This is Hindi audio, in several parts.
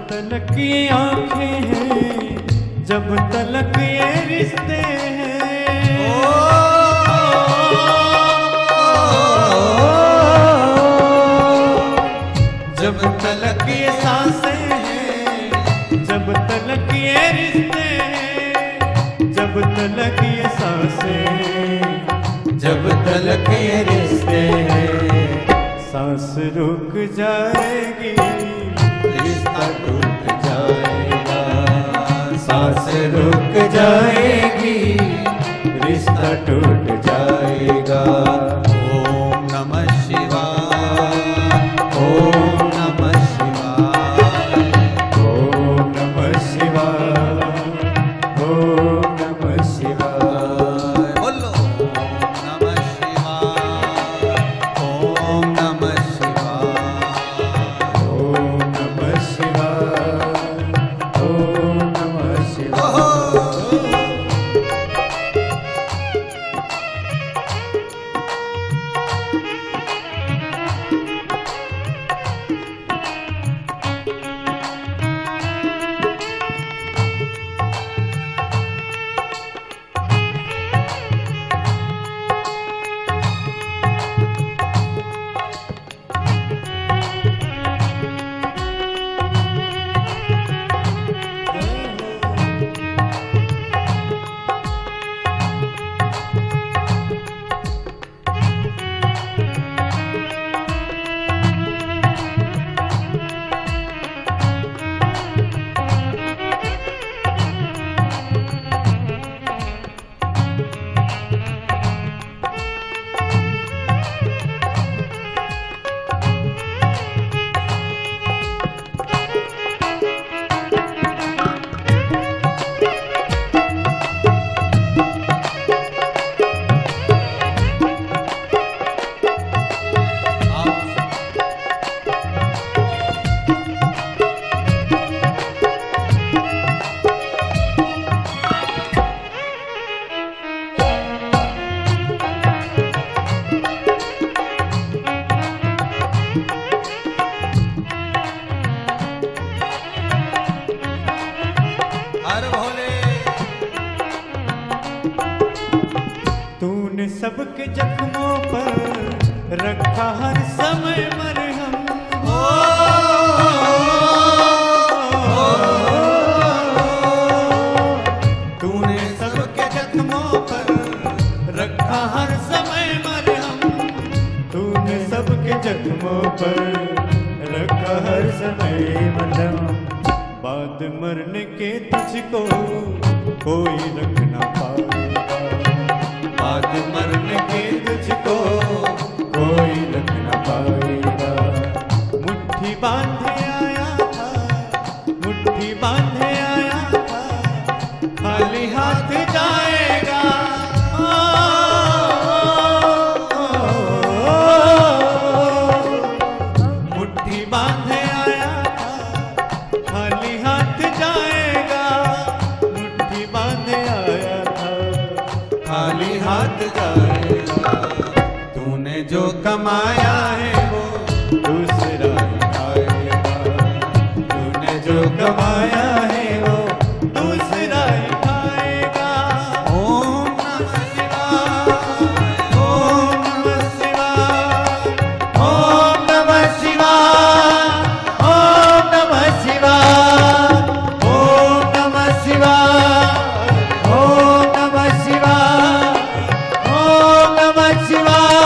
तलक ये आंखें हैं, जब तलक ये रिश्ते हैं, जब तलक ये सांसें हैं, जब तलक ये रिश्ते हैं, जब तलक ये सांसें, जब तलक ये रिश्ते हैं, सांस रुक जाएगी रिश्ता टूट जाएगा, सांस रुक जाएगी रिश्ता टूट जाएगा। ओम नमः शिवाय, ओम नमः शिवाय, ओम नमः शिवाय, ओम नमः शिवाय। बोलो ओम नमः शिवाय, ओम नमः शिवाय, ओम नमः शिवाय, ओम नमः शिवाय। हर भोले। तूने सबके जख्मों पर रखा हर समय मरहम, तूने सबके जख्मों पर रखा हर समय मरहम, तूने सबके जख्मों पर रखा हर समय मरहम। बाद मरने के तुझको कोई रख ना पाएगा, बाद मरने के तुझको कोई रख ना पाएगा। मुट्ठी बांधे आया था, मुट्ठी बांधे आया था, खाली हाथ जाएगा। मुट्ठी बांधे आया था, खाली हाथ जाएगा, मुट्ठी बांधे आया था, खाली हाथ जाएगा। तूने जो कमाया है वो दूसरा ही खाएगा, तूने जो कमाया है वो दूसरा ही खाएगा। ओम नमः शिवाय, ओम नमः शिवाय, ओम नमः शिवाय, ओम नमः शिवाय, ओम नमः शिवाय, ओम नमः शिवाय, ओम नमः शिवाय,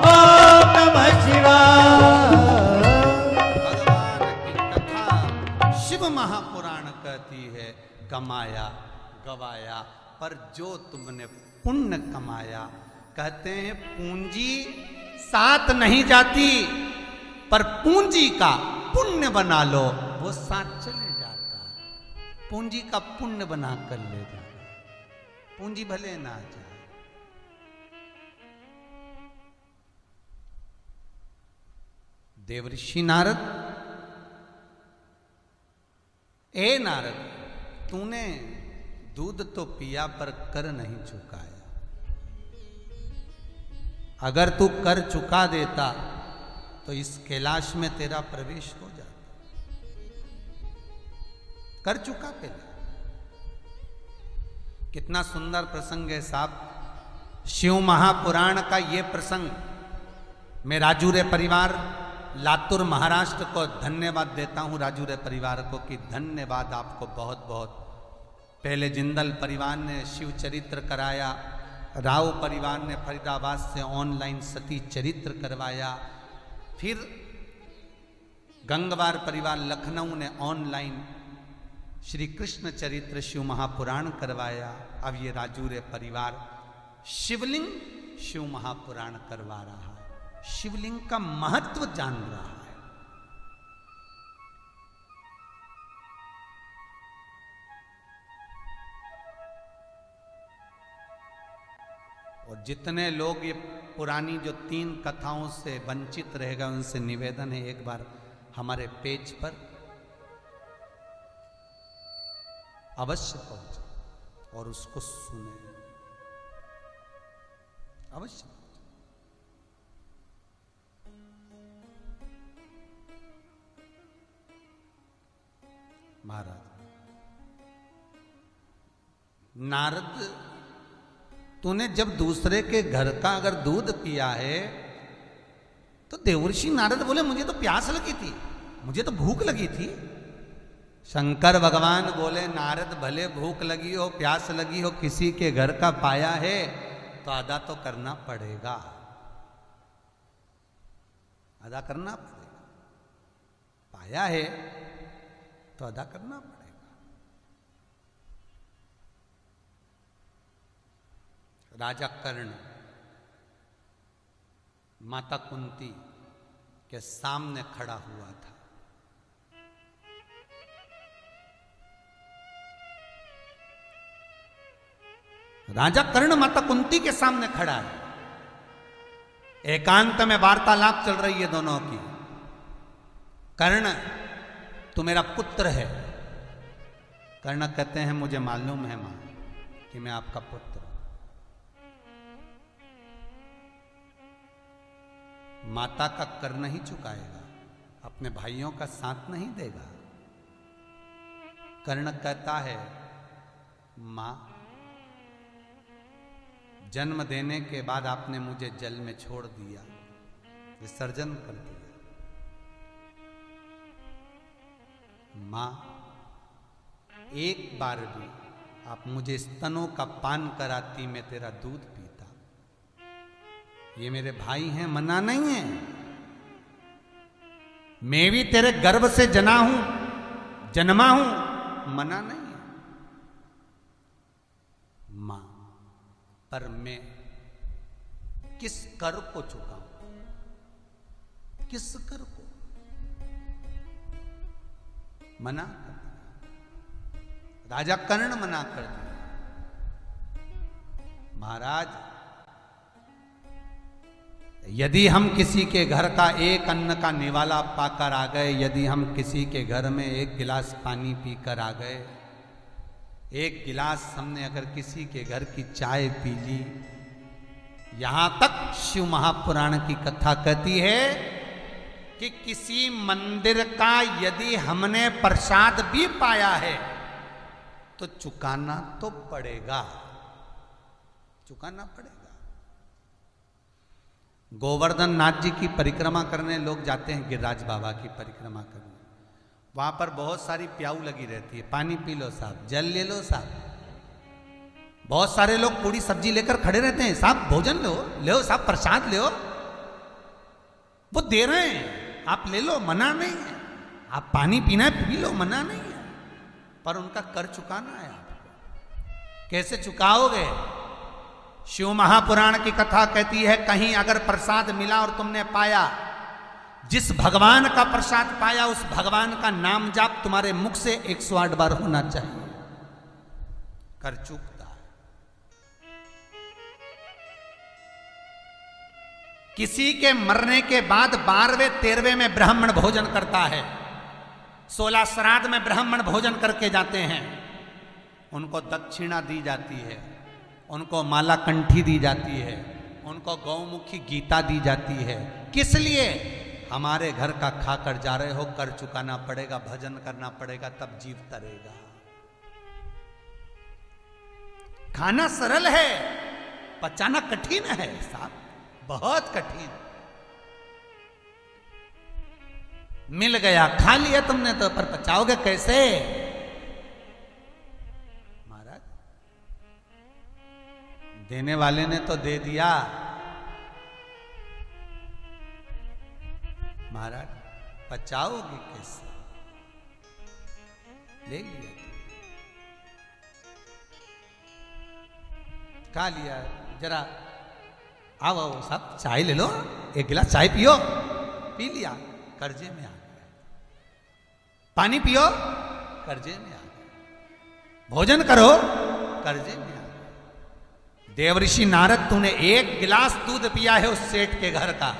ओम नमः शिवाय। भगवान की कथा शिव महापुराण कहती है, कमाया गवाया पर जो तुमने पुण्य कमाया, कहते हैं पूंजी साथ नहीं जाती, पर पूंजी का पुण्य बना लो वो साथ चले जाता है। पूंजी का पुण्य बना कर ले जाना, पूंजी भले ना जाए। देवर्षि नारद, ए नारद, तूने दूध तो पिया पर कर नहीं चुकाया। अगर तू कर चुका देता तो इस कैलाश में तेरा प्रवेश हो जाता। कर चुका पहले। कितना सुंदर प्रसंग है साहब, शिव महापुराण का ये प्रसंग। मैं राजूरे परिवार लातूर महाराष्ट्र को धन्यवाद देता हूं, राजूरे परिवार को कि धन्यवाद आपको बहुत बहुत। पहले जिंदल परिवार ने शिव चरित्र कराया, राव परिवार ने फरीदाबाद से ऑनलाइन सती चरित्र करवाया, फिर गंगवार परिवार लखनऊ ने ऑनलाइन श्री कृष्ण चरित्र शिव महापुराण करवाया। अब ये राजूरे परिवार शिवलिंग शिव महापुराण करवा रहा है, शिवलिंग का महत्व जान रहा है। और जितने लोग ये पुरानी जो 3 कथाओं से वंचित रहेगा, उनसे निवेदन है एक बार हमारे पेज पर अवश्य पहुंचे और उसको सुने, अवश्य। महाराज नारद, तूने जब दूसरे के घर का अगर दूध पिया है तो देवर्षि नारद बोले मुझे तो प्यास लगी थी, मुझे तो भूख लगी थी। शंकर भगवान बोले नारद भले भूख लगी हो प्यास लगी हो, किसी के घर का पाया है तो अदा तो करना पड़ेगा, अदा करना पड़ेगा। पाया है तो अदा करना पड़ेगा। राजा कर्ण माता कुंती के सामने खड़ा हुआ था। राजा कर्ण माता कुंती के सामने खड़ा है, एकांत में वार्तालाप चल रही है दोनों की। कर्ण तू मेरा पुत्र है। कर्ण कहते हैं मुझे मालूम है मां कि मैं आपका पुत्र हूं। माता का कर नहीं चुकाएगा, अपने भाइयों का साथ नहीं देगा। कर्ण कहता है मां, जन्म देने के बाद आपने मुझे जल में छोड़ दिया, विसर्जन कर दिया। मां, एक बार भी आप मुझे स्तनों का पान कराती, मैं तेरा दूध पीता। ये मेरे भाई हैं, मना नहीं है। मैं भी तेरे गर्भ से जन्मा हूं, मना नहीं है। मां, पर मैं किस कर को चुकाऊं? किस कर को? मना कर दिया। राजा कर्ण मना कर दिया। महाराज, यदि हम किसी के घर का एक अन्न का निवाला पाकर आ गए, यदि हम किसी के घर में एक गिलास पानी पीकर आ गए, एक गिलास हमने अगर किसी के घर की चाय पी ली, यहां तक शिव महापुराण की कथा कहती है कि किसी मंदिर का यदि हमने प्रसाद भी पाया है तो चुकाना तो पड़ेगा, चुकाना पड़ेगा। गोवर्धन नाथ जी की परिक्रमा करने लोग जाते हैं, गिरिराज बाबा की परिक्रमा करने। वहां पर बहुत सारी प्याऊ लगी रहती है, पानी पी लो साहब, जल ले लो साहब। बहुत सारे लोग पूरी सब्जी लेकर खड़े रहते हैं, साहब भोजन लो साहब, प्रसाद लो। वो दे रहे हैं, आप ले लो, मना नहीं है। आप पानी पीना है पी लो, मना नहीं है। पर उनका कर चुकाना है आपको। कैसे चुकाओगे? शिव महापुराण की कथा कहती है कहीं अगर प्रसाद मिला और तुमने पाया, जिस भगवान का प्रसाद पाया उस भगवान का नाम जाप तुम्हारे मुख से 108 बार होना चाहिए। कर चूकता है। किसी के मरने के बाद 12वें 13वें में ब्राह्मण भोजन करता है, 16 श्राद्ध में ब्राह्मण भोजन करके जाते हैं, उनको दक्षिणा दी जाती है, उनको माला कंठी दी जाती है, उनको गौमुखी गीता दी जाती है। किस लिए? हमारे घर का खाकर जा रहे हो, कर चुकाना पड़ेगा, भजन करना पड़ेगा, तब जीव तरेगा। खाना सरल है, पचाना कठिन है साहब, बहुत कठिन। मिल गया, खा लिया तुमने तो, पर पचाओगे कैसे महाराज? देने वाले ने तो दे दिया महाराज, पचाओगे कैसे? ले लिया, खा लिया। जरा आओ आओ साहब, चाय ले लो, एक गिलास चाय पियो, पी लिया, कर्जे में आ गया। पानी पियो, कर्जे में आ गया। भोजन करो, कर्जे में आ गया। देवऋषि नारद, तूने एक गिलास दूध पिया है उस सेठ के घर का,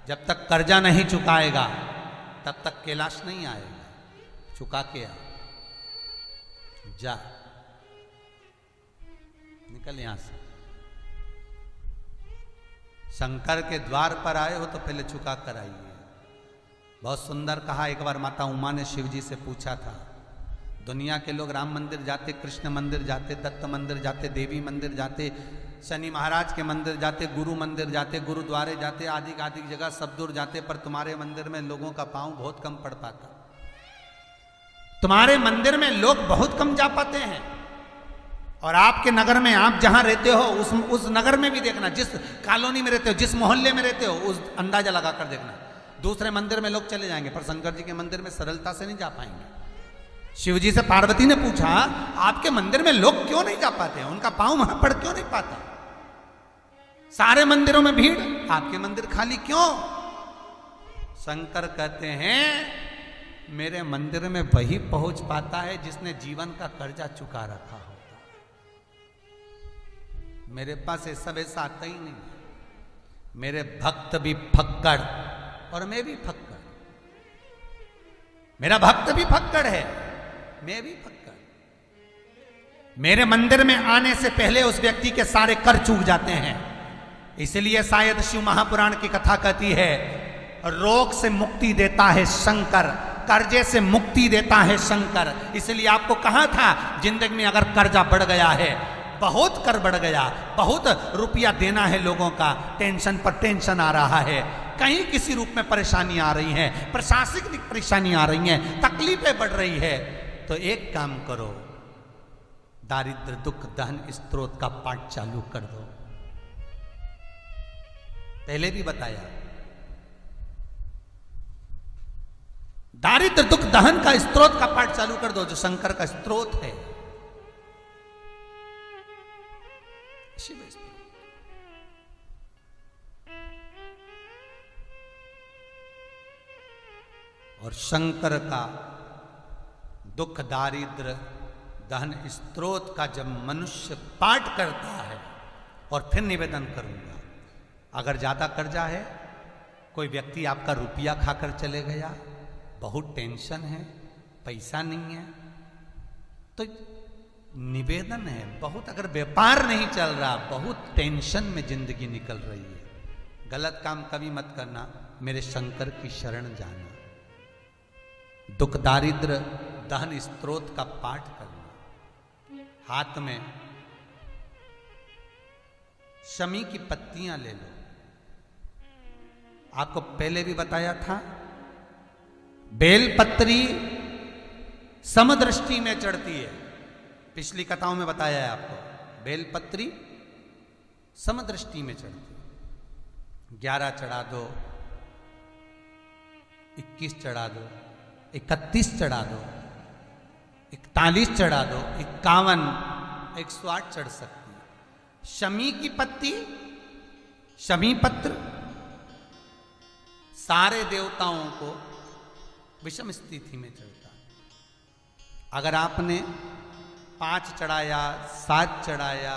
जब तक कर्जा नहीं चुकाएगा तब तक कैलाश नहीं आएगा। चुका के आ, जा निकल यहां से। शंकर के द्वार पर आए हो तो पहले चुका कर आइए। बहुत सुंदर कहा। एक बार माता उमा ने शिव जी से पूछा था, दुनिया के लोग राम मंदिर जाते, कृष्ण मंदिर जाते, दत्त मंदिर जाते, देवी मंदिर जाते, शनि महाराज के मंदिर जाते, गुरु मंदिर जाते, गुरुद्वारे जाते, आदि आदि जगह सब दूर जाते, पर तुम्हारे मंदिर में लोगों का पांव बहुत कम पड़ पाता। तुम्हारे मंदिर में लोग बहुत कम जा पाते हैं। और आपके नगर में, आप जहां रहते हो उस नगर में भी देखना, जिस कॉलोनी में रहते हो, जिस मोहल्ले में रहते हो, उस अंदाजा लगा कर देखना। दूसरे मंदिर में लोग चले जाएंगे, पर शंकर जी के मंदिर में सरलता से नहीं जा पाएंगे। शिव जी से पार्वती ने पूछा, आपके मंदिर में लोग क्यों नहीं जा पाते? उनका पांव वहां पड़ क्यों नहीं पाता? सारे मंदिरों में भीड़, आपके मंदिर खाली क्यों? शंकर कहते हैं, मेरे मंदिर में वही पहुंच पाता है जिसने जीवन का कर्जा चुका रखा होता। मेरे पास ये सब ऐसा आता ही नहीं। मेरे भक्त भी फक्कड़ और मैं भी फक्कड़। मेरा भक्त भी फक्कड़ है, मैं भी फक्कड़। मेरे मंदिर में आने से पहले उस व्यक्ति के सारे कर चूक जाते हैं। इसलिए शायद शिव महापुराण की कथा कहती है, रोग से मुक्ति देता है शंकर, कर्जे से मुक्ति देता है शंकर। इसलिए आपको कहा था, जिंदगी में अगर कर्जा बढ़ गया है, बहुत कर बढ़ गया, बहुत रुपया देना है लोगों का, टेंशन पर टेंशन आ रहा है, कहीं किसी रूप में परेशानी आ रही है, प्रशासनिक परेशानी आ रही है, तकलीफें बढ़ रही है, तो एक काम करो, दारिद्र दुख दहन स्त्रोत का पाठ चालू कर दो। पहले भी बताया, दारिद्र दुख दहन का स्त्रोत का पाठ चालू कर दो, जो शंकर का स्त्रोत है। शिव और शंकर का दुख दारिद्र दहन स्त्रोत का जब मनुष्य पाठ करता है, और फिर निवेदन करूंगा, अगर ज्यादा कर्जा है, कोई व्यक्ति आपका रुपया खाकर चले गया, बहुत टेंशन है, पैसा नहीं है, तो निवेदन है, बहुत अगर व्यापार नहीं चल रहा, बहुत टेंशन में जिंदगी निकल रही है, गलत काम कभी मत करना, मेरे शंकर की शरण जाना, दुख दारिद्र दहन स्त्रोत का पाठ करना। हाथ में शमी की पत्तियां ले लो। आपको पहले भी बताया था, बेलपत्री समदृष्टि में चढ़ती है, पिछली कथाओं में बताया है आपको, बेलपत्री समदृष्टि में चढ़ती है। 11 चढ़ा दो, 21 चढ़ा दो, 31 चढ़ा दो, 41 चढ़ा दो, 51, 108 चढ़ सकती है। शमी की पत्ती, शमी पत्र सारे देवताओं को विषम स्थिति में चढ़ता है। अगर आपने 5 चढ़ाया, 7 चढ़ाया,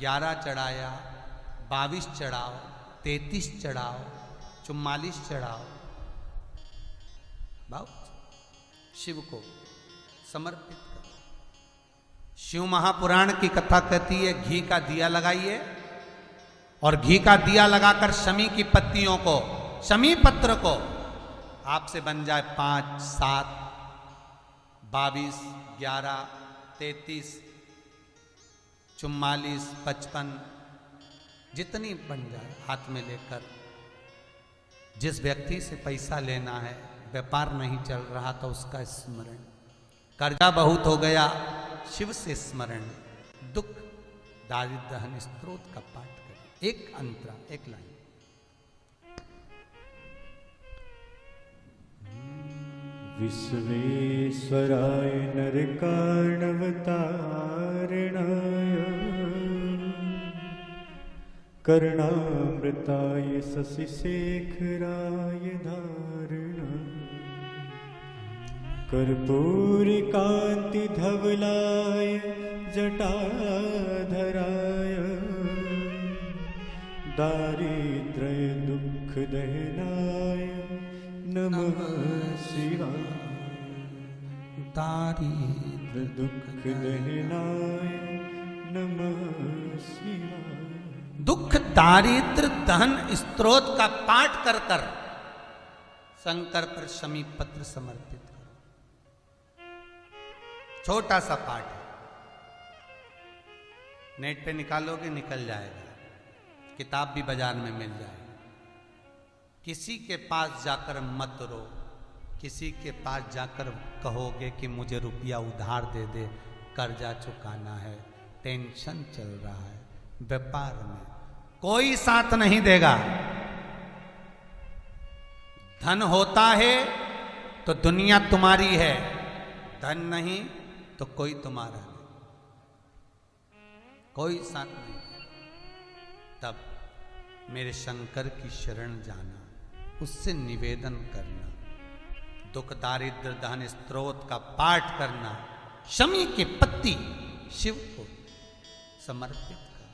11 चढ़ाया, 22 चढ़ाओ, 33 चढ़ाओ, 44 चढ़ाओ, भाव शिव को समर्पित करो। शिव महापुराण की कथा कहती है, घी का दिया लगाइए और घी का दिया लगाकर शमी की पत्तियों को शमी पत्र को आपसे बन जाए 5, 7, 22, 11, 33, 44, 55, जितनी बन जाए हाथ में लेकर, जिस व्यक्ति से पैसा लेना है, व्यापार नहीं चल रहा तो उसका स्मरण, कर्जा बहुत हो गया, शिव से स्मरण, दुख दारिद्र्य दहन स्तोत्र का पाठ करें। एक अंतरा, एक लाइन। विश्वेश्वराय नरकार्णवतारणाय कर्णामृताय शशिशेखराय धारणाय कर्पूरिकान्तिधवलाय जटाधराय दारिद्र्य दुःखदहनाय नमः शिवाय। दारिद्र्य दुःखदहनाय नमः शिवाय। दुख दारिद्र दहन स्तोत्र का पाठ कर कर शंकर पर शमी पत्र समर्पित करो। छोटा सा पाठ है, नेट पे निकालोगे निकल जाएगा, किताब भी बाजार में मिल जाएगी। किसी के पास जाकर मत रो, किसी के पास जाकर कहोगे कि मुझे रुपया उधार दे दे, कर्जा चुकाना है, टेंशन चल रहा है, व्यापार में कोई साथ नहीं देगा। धन होता है तो दुनिया तुम्हारी है, धन नहीं तो कोई तुम्हारा नहीं, कोई साथ नहीं। तब मेरे शंकर की शरण जाना, उससे निवेदन करना, दुख दारिद्र दहन स्तोत्र का पाठ करना, शमी की पत्ती शिव को समर्पित करना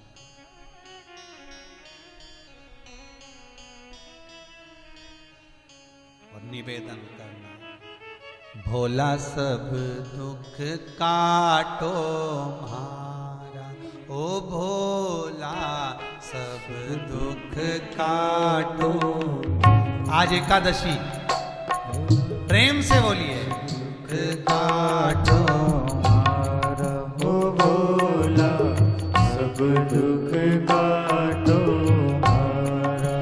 और निवेदन करना, भोला सब दुख काटो म्हारा, ओ भोला सब दुख काटो। आज एकादशी, प्रेम से बोलिए, दुख काटो हमारा हो भोला, सब दुख काटो हमारा।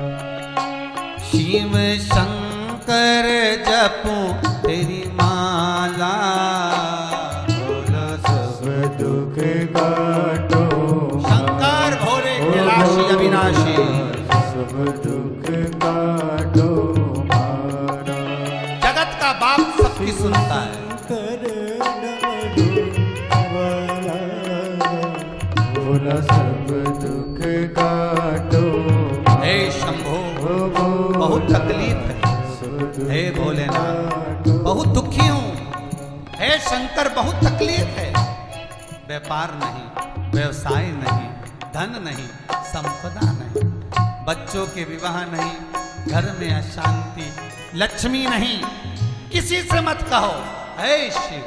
शिव शंकर जपूं तेरी माला, भोला सब दुख काटो शंकर भोले कैलाशी अविनाशी, सब दुख काटो हमारा। जगत का बाप सबकी सुनता है। भोला सब दुख काटो। हे शंभो बहुत तकलीफ है, हे भोलेनाथ बहुत दुखी हूँ, हे शंकर बहुत तकलीफ है, व्यापार नहीं, व्यवसाय नहीं, धन नहीं, संपदा नहीं, बच्चों के विवाह नहीं, घर में अशांति, लक्ष्मी नहीं, किसी से मत कहो। हे शिव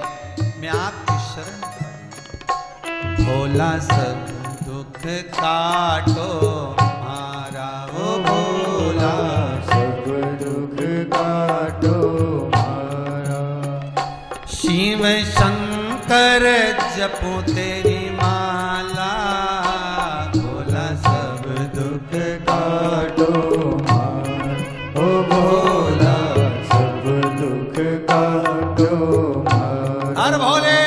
मैं आपकी शरण, भोला सब दुख काटो हमारा, ओ भोला सब दुख काटो हमारा। शिव शंकर जपो तेरी माला, भोला सब दुख काटो हमारा। ओ भोला सब दुख काटो हमारा। हर भोले।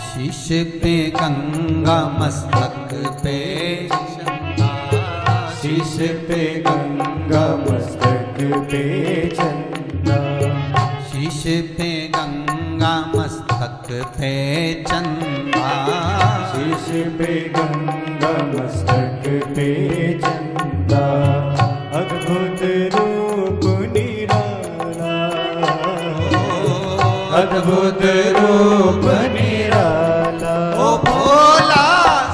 शीश पे गंगा मस्तक पे चंदा, शीश पे गंगा मस्तक पे चंदा। शीश पे गंगा मस्तक पे चंदा, शीश पे गंगा मस्तक पे चंदा। निराला, अद्भुत रूप निराला, अद्भुत रूप निराला। ओ भोला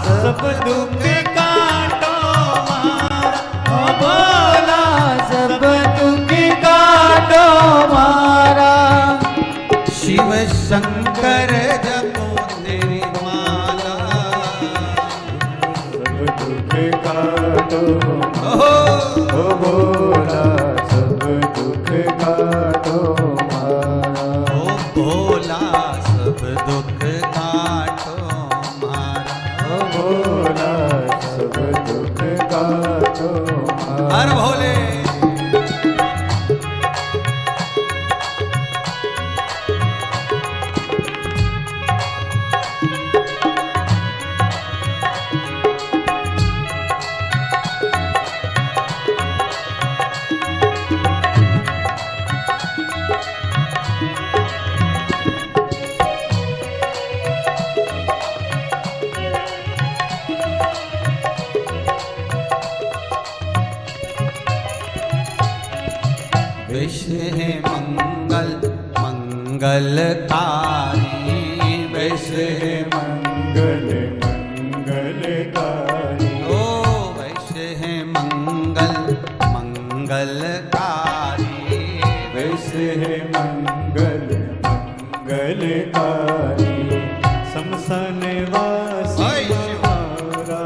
सब दुख काटो मारा, ओ भोला सब दुख काटो मारा। शिव शंकर जपो तेरी माला, सब दुख काटो ओहो ओ भोला सब दुख काटो मारा। ओ भोला सब दुख काटो मारा। ओ भोला सब दुख काटो मारा। हर भोले विश्व है मंगल मंगलकारी, विश्व है मंगल मंगलकारी, ओ वैश्य है मंगल मंगलकारी, वैसे है मंगल मंगलकारी। शमशान वासी ओय शिव। हमारा,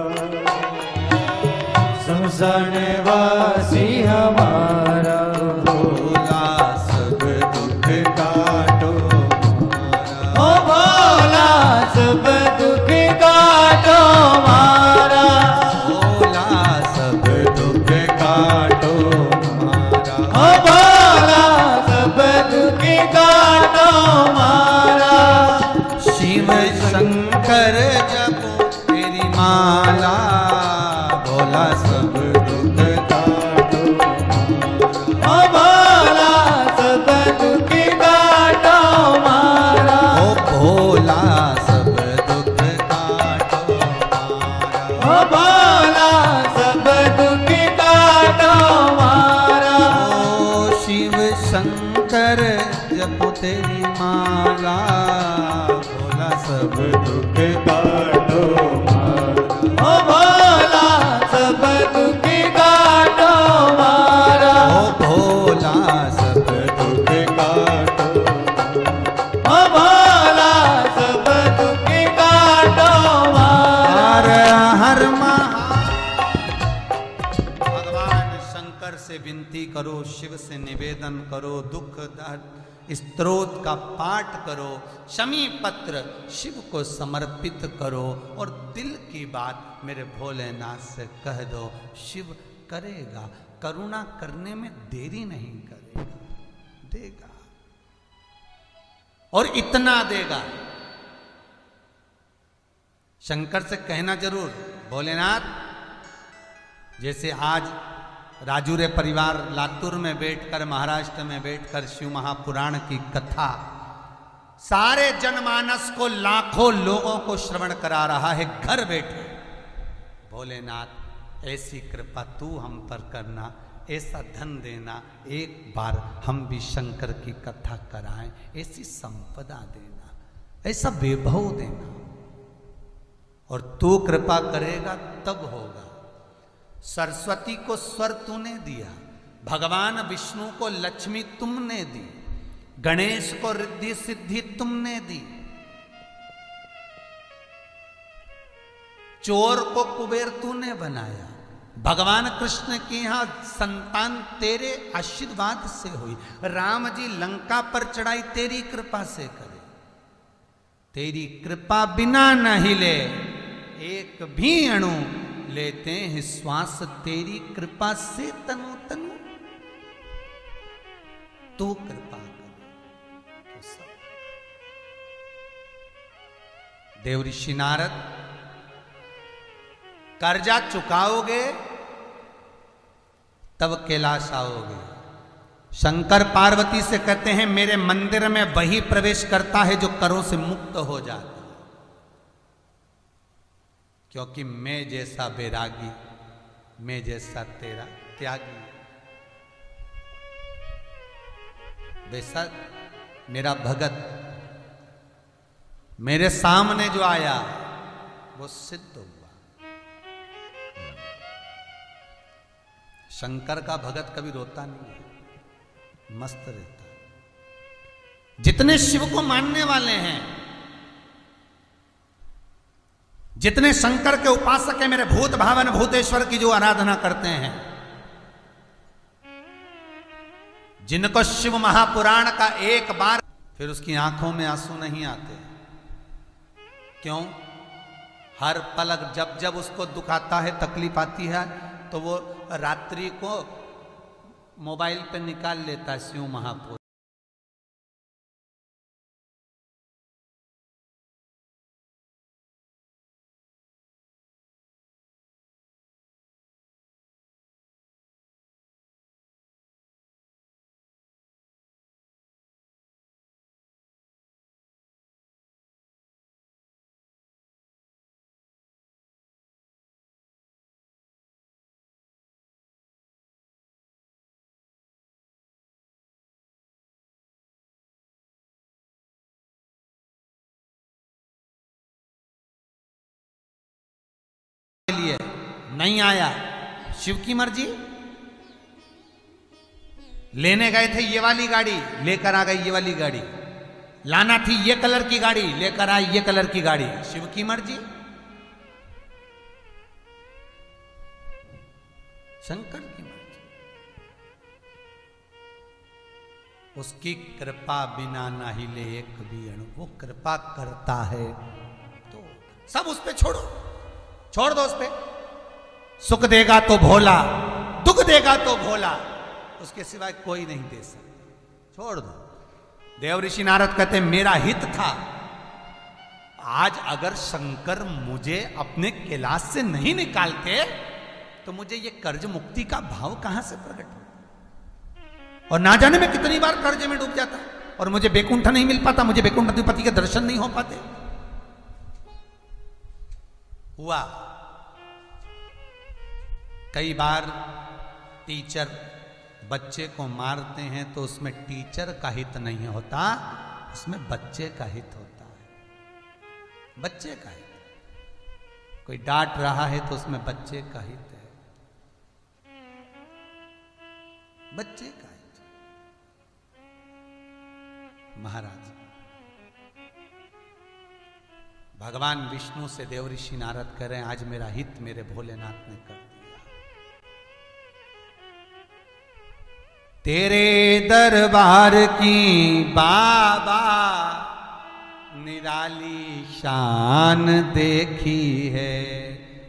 शमशान वासी हमारा। भोला सब दुख काटो मारा। ओ भोला सब दुख काटो मारा, भोला सब दुख काटो मारा। ओ भोला सब दुख काटो मारा। शिव शंकर जपो तेरी माला, भोला सब दुख काटो ओ भोला सब दुख काटो मारा। ओ भोला सब दुख काटो मारा। ओ भोला सब दुख काटो मारा। ओ शिव शंकर जपो तेरी माला, भोला सब दुख काटो मारा, ओ भोला सब दुख काटो मारा। ओ भोला सब दुख काटो, ओ भोला सब दुख काटो मारा। हर भगवान शंकर से विनती करो, शिव से निवेदन करो, दुख दर्द स्तोत्र का पाठ करो, शमी पत्र शिव को समर्पित करो और दिल की बात मेरे भोलेनाथ से कह दो। शिव करेगा, करुणा करने में देरी नहीं करेगा, देगा और इतना देगा। शंकर से कहना जरूर, भोलेनाथ जैसे आज राजूरे परिवार लातूर में बैठकर, महाराष्ट्र में बैठकर शिव महापुराण की कथा सारे जनमानस को, लाखों लोगों को श्रवण करा रहा है घर बैठे। भोलेनाथ ऐसी कृपा तू हम पर करना, ऐसा धन देना, एक बार हम भी शंकर की कथा कराएं, ऐसी संपदा देना, ऐसा वैभव देना, और तू कृपा करेगा तब होगा। सरस्वती को स्वर तूने दिया, भगवान विष्णु को लक्ष्मी तुमने दी, गणेश को रिद्धि सिद्धि तुमने दी, चोर को कुबेर तूने बनाया। भगवान कृष्ण की यहां संतान तेरे आशीर्वाद से हुई। राम जी लंका पर चढ़ाई तेरी कृपा से करे। तेरी कृपा बिना न हिले एक भी अणु, लेते हैं श्वास तेरी कृपा से तनु तनु। तू कृपा कर तो सब। देव ऋषि नारद, कर्जा चुकाओगे तब कैलाश आओगे। शंकर पार्वती से कहते हैं मेरे मंदिर में वही प्रवेश करता है जो करों से मुक्त हो जाता है, क्योंकि मैं जैसा बैरागी मैं जैसा तेरा त्यागी। बेशक मेरा भगत मेरे सामने जो आया वो सिद्ध हुआ। शंकर का भगत कभी रोता नहीं है, मस्त रहता है। जितने शिव को मानने वाले हैं, जितने शंकर के उपासक हैं, मेरे भूत भावन भूतेश्वर की जो आराधना करते हैं, जिनको शिव महापुराण का एक बार, फिर उसकी आंखों में आंसू नहीं आते। क्यों? हर पलक जब जब उसको दुख आता है, तकलीफ आती है, तो वो रात्रि को मोबाइल पे निकाल लेता है शिव महापुराण। लिए नहीं आया, शिव की मर्जी। लेने गए थे ये वाली गाड़ी, लेकर आ गई ये वाली गाड़ी। लाना थी ये कलर की गाड़ी, लेकर आई ये कलर की गाड़ी। शिव की मर्जी, शंकर की मर्जी। उसकी कृपा बिना ना हिले एक भी अणु। वो कृपा करता है तो सब उस पे छोड़ो, छोड़ दो उस पे। सुख देगा तो भोला, दुख देगा तो भोला, उसके सिवाय कोई नहीं दे सकता। छोड़ दो। देव ऋषि नारद कहते मेरा हित था। आज अगर शंकर मुझे अपने कैलाश से नहीं निकालते तो मुझे ये कर्ज मुक्ति का भाव कहां से प्रकट होता, और ना जाने मैं कितनी बार कर्ज में डूब जाता, और मुझे बैकुंठ नहीं मिल पाता, मुझे बैकुंठ अधिपति के दर्शन नहीं हो पाते। हुआ कई बार टीचर बच्चे को मारते हैं तो उसमें टीचर का हित नहीं होता, उसमें बच्चे का हित होता है। बच्चे का हित। कोई डांट रहा है तो उसमें बच्चे का हित है, बच्चे का हित। महाराज भगवान विष्णु से देव ऋषि नारद कह रहे हैं आज मेरा हित मेरे भोलेनाथ ने कर दिया। तेरे दरबार की बाबा निराली शान देखी है।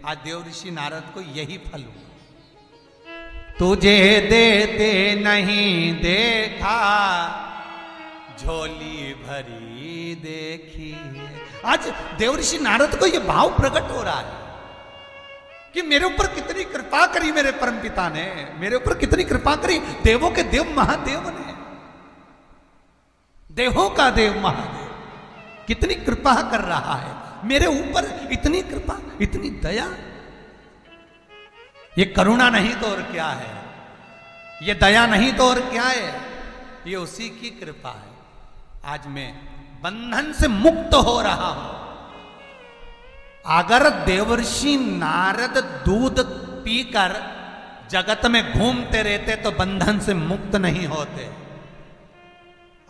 आज देव ऋषि नारद को यही फल हुआ। तुझे देते नहीं देखा, झोली भरी देखी है। आज देव ऋषि नारद को यह भाव प्रकट हो रहा है कि मेरे ऊपर कितनी कृपा करी मेरे परमपिता ने, मेरे ऊपर कितनी कृपा करी देवों के देव महादेव ने, देवों का देव महादेव कितनी कृपा कर रहा है मेरे ऊपर। इतनी कृपा, इतनी दया, ये करुणा नहीं तो और क्या है, ये दया नहीं तो और क्या है, ये उसी की कृपा है। आज मैं बंधन से मुक्त हो रहा हूं। अगर देवर्षि नारद दूध पीकर जगत में घूमते रहते तो बंधन से मुक्त नहीं होते।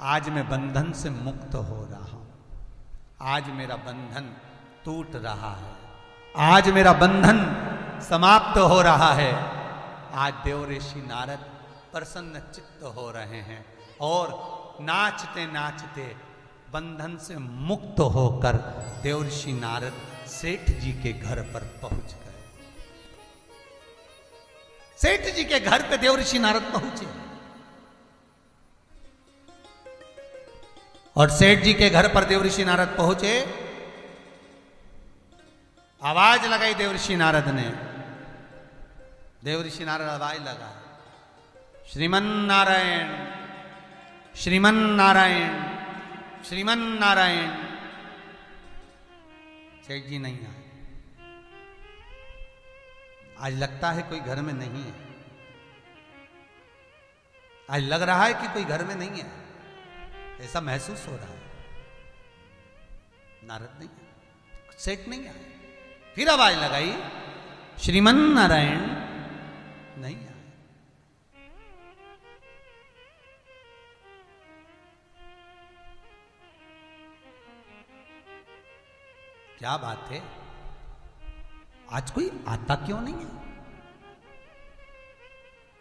आज मैं बंधन से मुक्त हो रहा हूं। आज मेरा बंधन टूट रहा है, आज मेरा बंधन समाप्त हो रहा है। आज देवर्षि नारद प्रसन्न चित्त हो रहे हैं और नाचते नाचते बंधन से मुक्त होकर देवर्षि नारद सेठ जी के घर पर पहुंच गए। सेठ जी के घर पे देवर्षि नारद पहुंचे और सेठ जी के घर पर देवर्षि नारद पहुंचे। आवाज लगाई देवर्षि नारद ने। देवर्षि नारद आवाज लगा, श्रीमन नारायण, श्रीमन नारायण, श्रीमन नारायण। सेठ जी नहीं आए। आज लगता है कोई घर में नहीं है, आज लग रहा है कि कोई घर में नहीं है, ऐसा महसूस हो रहा है। नारद नहीं है, सेठ नहीं आए। फिर आवाज लगाई, श्रीमन नारायण नहीं आए। क्या बात है, आज कोई आता क्यों नहीं है?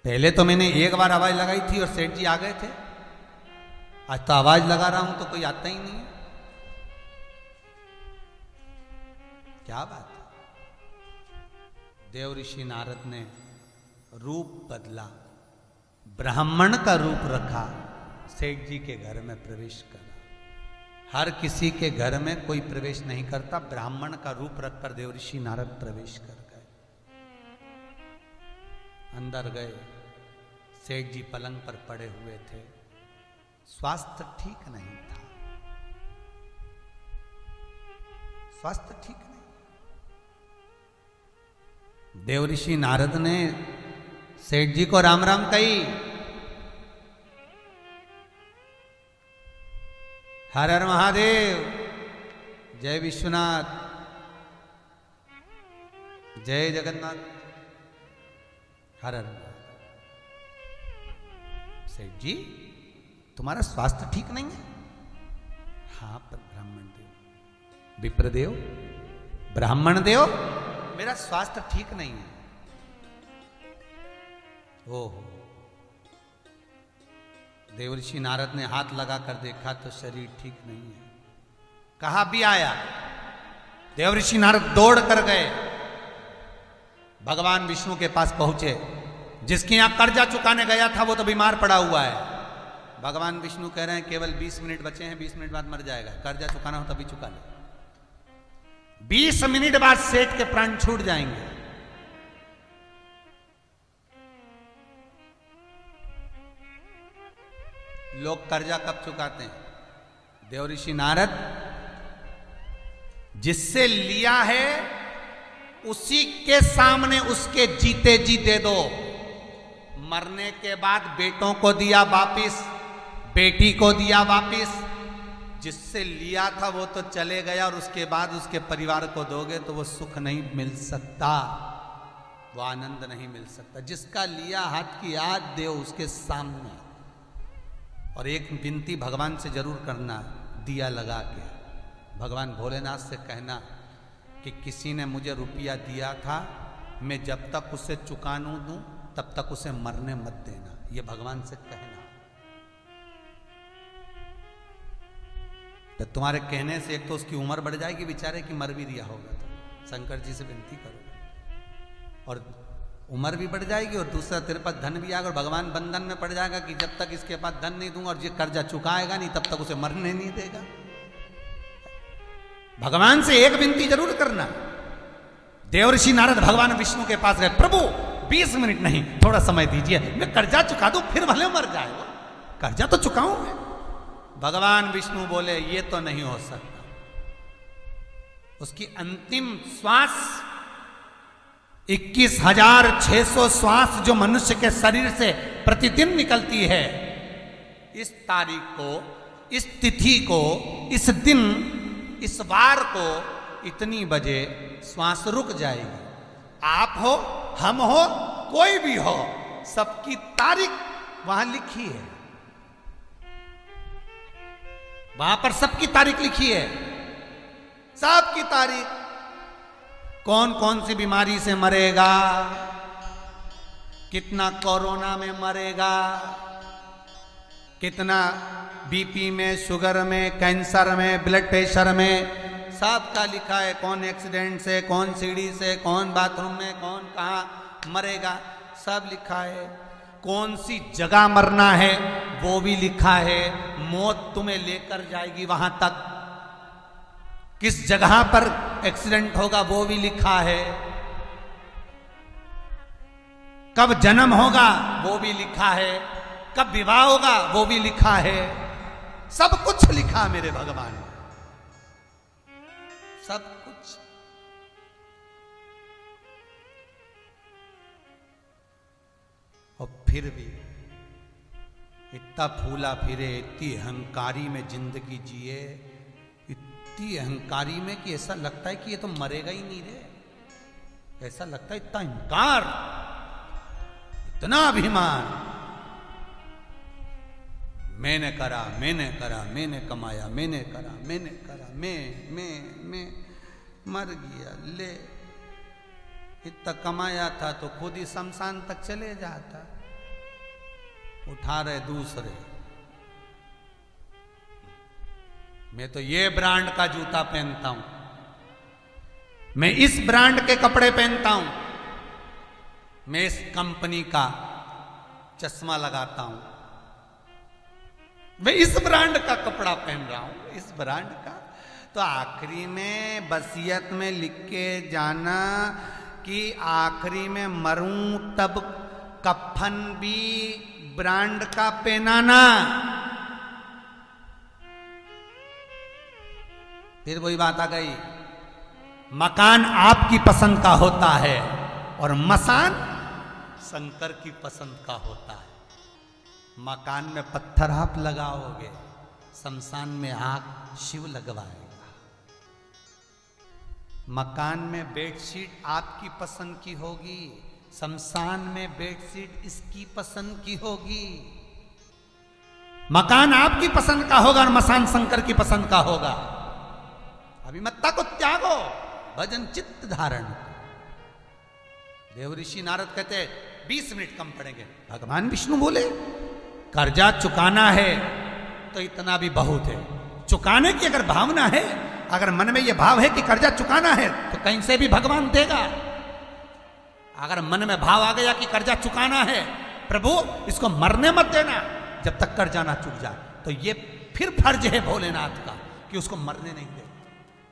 पहले तो मैंने एक बार आवाज लगाई थी और सेठ जी आ गए थे, आज तो आवाज लगा रहा हूं तो कोई आता ही नहीं है। क्या बात है। देव ऋषि नारद ने रूप बदला, ब्राह्मण का रूप रखा, सेठ जी के घर में प्रवेश करा। हर किसी के घर में कोई प्रवेश नहीं करता, ब्राह्मण का रूप रखकर देव ऋषि नारद प्रवेश कर गए। अंदर गए, सेठ जी पलंग पर पड़े हुए थे, स्वास्थ्य ठीक नहीं था, स्वास्थ्य ठीक नहीं। देव ऋषि नारद ने सेठ जी को राम राम कही, हर हर महादेव, जय विश्वनाथ, जय जगन्नाथ, हर हर। सेठ जी तुम्हारा स्वास्थ्य ठीक नहीं है? हाँ पर ब्राह्मण देव, विप्रदेव, ब्राह्मण देव, मेरा स्वास्थ्य ठीक नहीं है। ओहो। देव ऋषि नारद ने हाथ लगाकर देखा तो शरीर ठीक नहीं है। कहा भी आया। देव ऋषि नारद दौड़ कर गए, भगवान विष्णु के पास पहुंचे। जिसके यहां कर्जा चुकाने गया था वो तो बीमार पड़ा हुआ है। भगवान विष्णु कह रहे हैं केवल 20 मिनट बचे हैं, 20 मिनट बाद मर जाएगा, कर्जा चुकाना हो तभी चुका ले। 20 मिनट बाद सेठ के प्राण छूट जाएंगे। लोग कर्जा कब चुकाते हैं? देव ऋषि नारद, जिससे लिया है उसी के सामने उसके जीते जी दे दो। मरने के बाद बेटों को दिया वापिस, बेटी को दिया वापिस। जिससे लिया था वो तो चले गया और उसके बाद उसके परिवार को दोगे तो वो सुख नहीं मिल सकता, वो आनंद नहीं मिल सकता। जिसका लिया हाथ की याद दे उसके सामने। और एक विनती भगवान से जरूर करना, दिया लगा के भगवान भोलेनाथ से कहना कि किसी ने मुझे रुपया दिया था, मैं जब तक उसे चुका न दूं तब तक उसे मरने मत देना। ये भगवान से कहना। तो तुम्हारे कहने से एक तो उसकी उम्र बढ़ जाएगी बेचारे की, मर भी दिया होगा तो शंकर जी से विनती करो, और उम्र भी बढ़ जाएगी और दूसरा तेरे पास धन भी आएगा। और भगवान बंधन में पड़ जाएगा कि जब तक इसके पास धन नहीं दूंगा और ये कर्जा चुकाएगा नहीं तब तक उसे मरने नहीं देगा। भगवान से एक विनती जरूर करना। देव ऋषि नारद भगवान विष्णु के पास गए, प्रभु 20 मिनट नहीं, थोड़ा समय दीजिए, मैं कर्जा चुका दूं, फिर भले मर जाए वो, कर्जा तो चुकाऊं मैं। भगवान विष्णु बोले ये तो नहीं हो सकता। उसकी अंतिम श्वास 21,600 श्वास जो मनुष्य के शरीर से प्रतिदिन निकलती है, इस तारीख को, इस तिथि को, इस दिन, इस वार को इतनी बजे श्वास रुक जाएगी। आप हो, हम हो, कोई भी हो, सबकी तारीख वहां लिखी है। वहां पर सबकी तारीख लिखी है, सबकी तारीख। कौन कौन सी बीमारी से मरेगा, कितना कोरोना में मरेगा, कितना बीपी में, शुगर में, कैंसर में, ब्लड प्रेशर में, सब का लिखा है। कौन एक्सीडेंट से, कौन सीढ़ी से, कौन बाथरूम में, कौन कहाँ मरेगा, सब लिखा है। कौन सी जगह मरना है वो भी लिखा है। मौत तुम्हें लेकर जाएगी वहां तक। किस जगह पर एक्सीडेंट होगा वो भी लिखा है। कब जन्म होगा वो भी लिखा है। कब विवाह होगा वो भी लिखा है। सब कुछ लिखा मेरे भगवान ने, सब कुछ। और फिर भी इतना फूला फिरे, इतनी अहंकारी में जिंदगी जिए, इतनी अहंकारी में कि ऐसा लगता है कि ये तो मरेगा ही नहीं रे। ऐसा लगता है इतना अहंकार, इतना अभिमान। मैंने करा, मैंने करा, मैंने कमाया, मैंने करा, मैंने करा, मैं मर गया। ले, इतना कमाया था तो खुद ही शमशान तक चले जाता, उठा रहे दूसरे। मैं तो ये ब्रांड का जूता पहनता हूं, मैं इस ब्रांड के कपड़े पहनता हूं, मैं इस कंपनी का चश्मा लगाता हूं, मैं इस ब्रांड का कपड़ा पहन रहा हूं, इस ब्रांड का। तो आखिरी में वसीयत में लिख के जाना कि आखिरी में मरूं तब कफन भी ब्रांड का पहनाना। फिर वही बात आ गई, मकान आपकी पसंद का होता है और मसान शंकर की पसंद का होता है। मकान में पत्थर आप लगाओगे, शमशान में आग शिव लगवाएगा। मकान में बेडशीट आपकी पसंद की होगी, शमशान में बेडशीट इसकी पसंद की होगी। मकान आपकी पसंद का होगा और मसान शंकर की पसंद का होगा। अभिमत्ता को त्यागो, भजन चित्त धारण। देव ऋषि नारद कहते 20 मिनट कम पड़ेंगे। भगवान विष्णु बोले कर्जा चुकाना है तो इतना भी बहुत है। चुकाने की अगर भावना है, अगर मन में यह भाव है कि कर्जा चुकाना है, तो कहीं से भी भगवान देगा। अगर मन में भाव आ गया कि कर्जा चुकाना है, प्रभु इसको मरने मत देना जब तक कर्जा ना चुक जाए, तो ये फिर फर्ज है भोलेनाथ का कि उसको मरने नहीं दे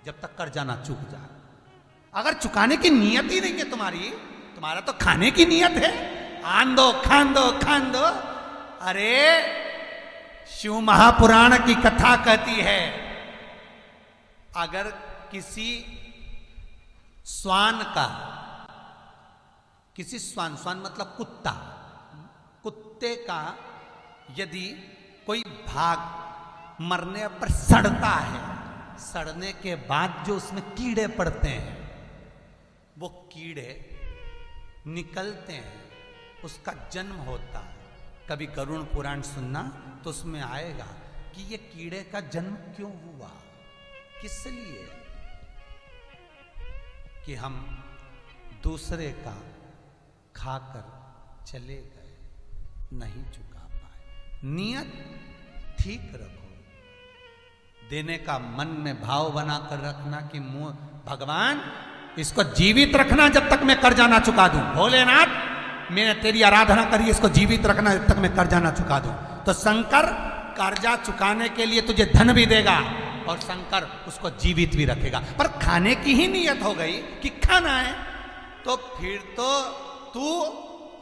जब तक कर्जा ना चुक जाए। अगर चुकाने की नियत ही नहीं है तुम्हारी, तुम्हारा तो खाने की नियत है, आन दो खान दो खान दो। अरे शिव महापुराण की कथा कहती है, अगर किसी स्वान का, किसी स्वान, स्वान मतलब कुत्ता, कुत्ते का यदि कोई भाग मरने पर सड़ता है, सड़ने के बाद जो उसमें कीड़े पड़ते हैं, वो कीड़े निकलते हैं, उसका जन्म होता है। कभी गरुड़ पुराण सुनना तो उसमें आएगा कि ये कीड़े का जन्म क्यों हुआ, किस लिए, कि हम दूसरे का खाकर चले गए, नहीं चुका पाए। नियत ठीक रखो, देने का मन में भाव बनाकर रखना कि भगवान इसको जीवित रखना जब तक मैं कर्जा ना चुका दूं। भोलेनाथ मैंने तेरी आराधना करी, इसको जीवित रखना जब तक मैं कर्जा ना चुका दूं। तो शंकर कर्जा चुकाने के लिए तुझे धन भी देगा और शंकर उसको जीवित भी रखेगा। पर खाने की ही नियत हो गई कि खाना है, तो फिर तो तू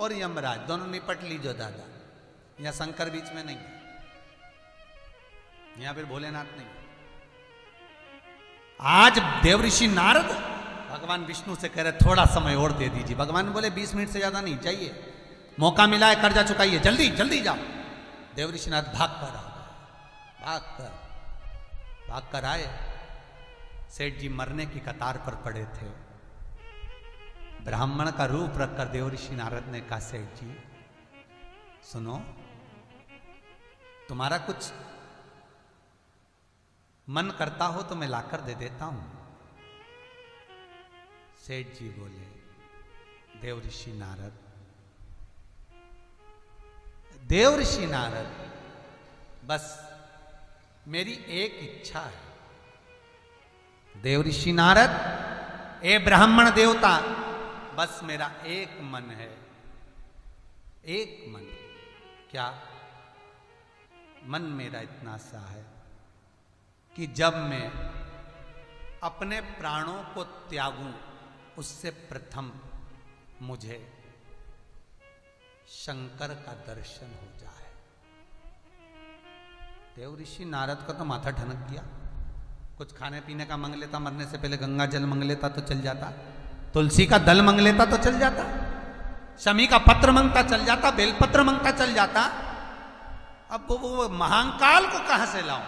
और यमराज दोनों निपट लीजो दादा। यहां शंकर बीच में नहीं है, यहां फिर भोलेनाथ नहीं। आज देवऋषि नारद भगवान विष्णु से कह रहे थोड़ा समय और दे दीजिए। भगवान बोले 20 मिनट से ज्यादा नहीं चाहिए, मौका मिला है कर्जा चुकाइए, जल्दी जल्दी जाओ। देवऋषि नारद भाग कर आए। सेठ जी मरने की कतार पर पड़े थे। ब्राह्मण का रूप रखकर देवऋषि नारद ने कहा, सेठ जी सुनो, तुम्हारा कुछ मन करता हो तो मैं लाकर दे देता हूं। सेठ जी बोले, देवऋषि नारद बस मेरी एक इच्छा है। देवऋषि नारद, ए ब्राह्मण देवता, बस मेरा एक मन है, एक मन। क्या मन मेरा इतना सा है कि जब मैं अपने प्राणों को त्यागूं, उससे प्रथम मुझे शंकर का दर्शन हो जाए। देवऋषि नारद का तो माथा ठनक गया। कुछ खाने पीने का मांग लेता, मरने से पहले गंगा जल मांग लेता तो चल जाता, तुलसी का दल मांग लेता तो चल जाता। शमी का पत्र मांगता चल जाता, बेलपत्र मांगता चल जाता। अब वो महाकाल को कहां से लाऊं?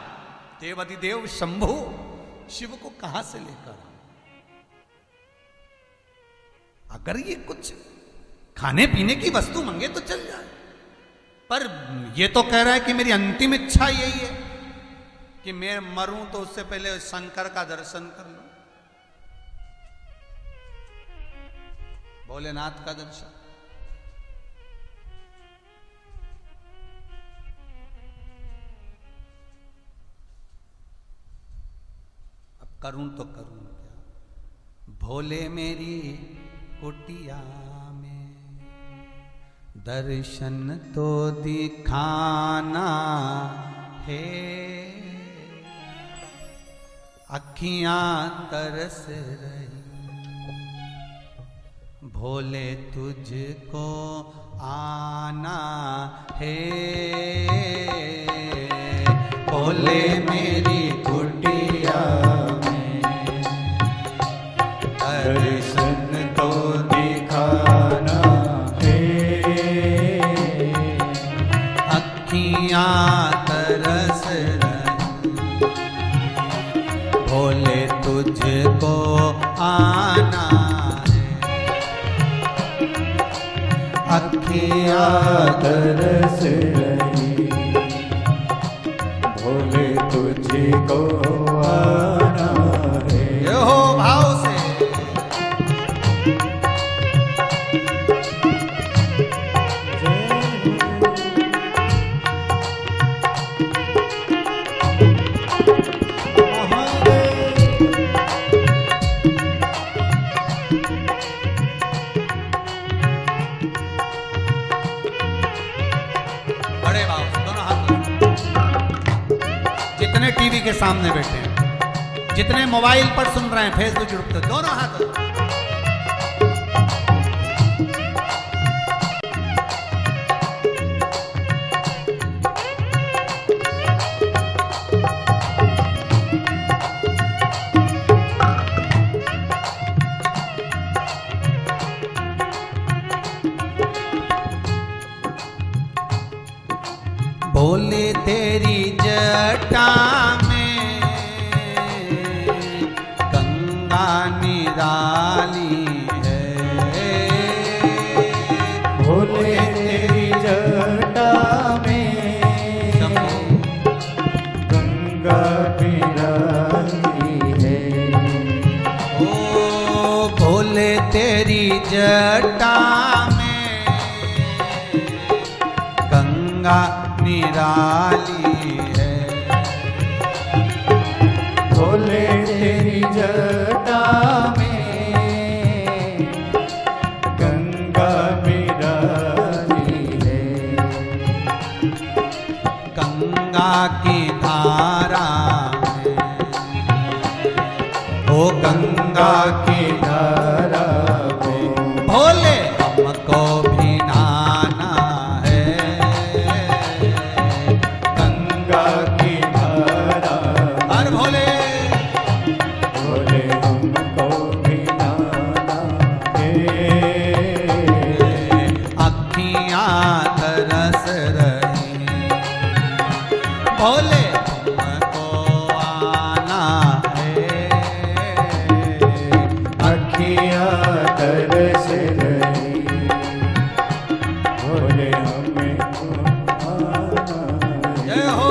देवाधिदेव शंभु शिव को कहां से लेकर आऊं? अगर ये कुछ खाने पीने की वस्तु मांगे तो चल जाए, पर ये तो कह रहा है कि मेरी अंतिम इच्छा यही है कि मैं मरूं तो उससे पहले शंकर का दर्शन कर लूं, भोलेनाथ का दर्शन। अब करूं तो करूं क्या? भोले मेरी कुटिया में दर्शन तो दिखाना है, अखियां तरस रही भोले तुझको आना है, भोले मेरी कुटिया में दर्शन तो दिखाना है, अखियां तरस रही भोले तुझको आना है, अखियां तरस रही भोले तुझको आना है। ये हो भाव से बड़े भाव से दोनों हाथ जितने टीवी के सामने बैठे हैं, जितने मोबाइल पर सुन रहे हैं, फेसबुक यूट्यूब पे, दोनों हाथ भोले तेरी जटा में गंगा निराली है, भोले तेरी जटा में गंगा निराली है, ओ भोले तेरी जटा में गंगा निराली है, भोले तेरी जटा में गंगा निराली है, गंगा की धारा में, ओ गंगा की धारा में भोले हमको भी नहाना है, गंगा की धारा हर भोले भोले हमको भी नहाना है, अखियां तरस रही भोले तुमको आना है, अखियां तरस रही भोले हमें आना है। जय हो।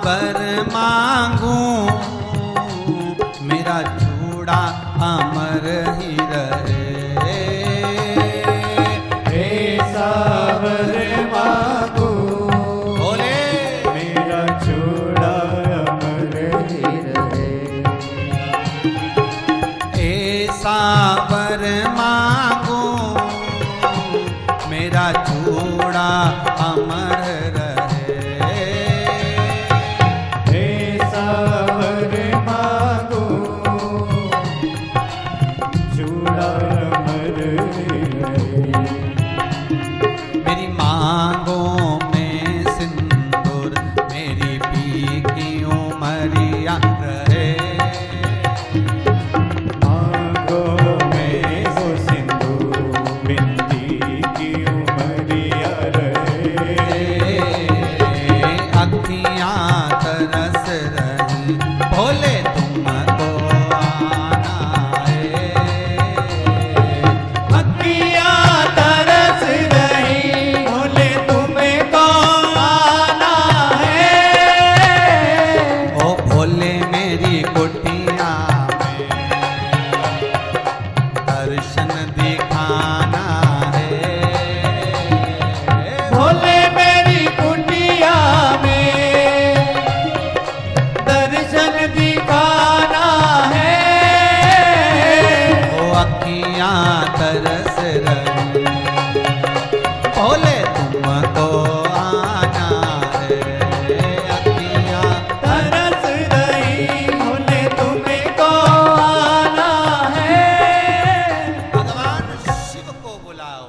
वर मांगू मेरा चूड़ा सावर मांगो मेरा चूड़ा अमर रहे। हे सावर मांगो चूड़ा अमर रहे। मेरी मांगों में सिंदूर मेरी पी की उमरिया रहे। मांगो में वो सिंदूर बिंदी की उमरिया रहे। अखियाँ तरस रही भोले तुमको आना है। अखियाँ तरस रही भोले तुम्हें को आना है। ओ भोले मेरी कुटिया में दर्शन दिखाना है। भोले मेरी कुटिया में दर्शन दिखाना है। ओ अखियाँ तरस रही भोले तुमको आना है। अखियाँ तरस रही भोले तुम्हें को आना है। भगवान शिव को बुलाओ,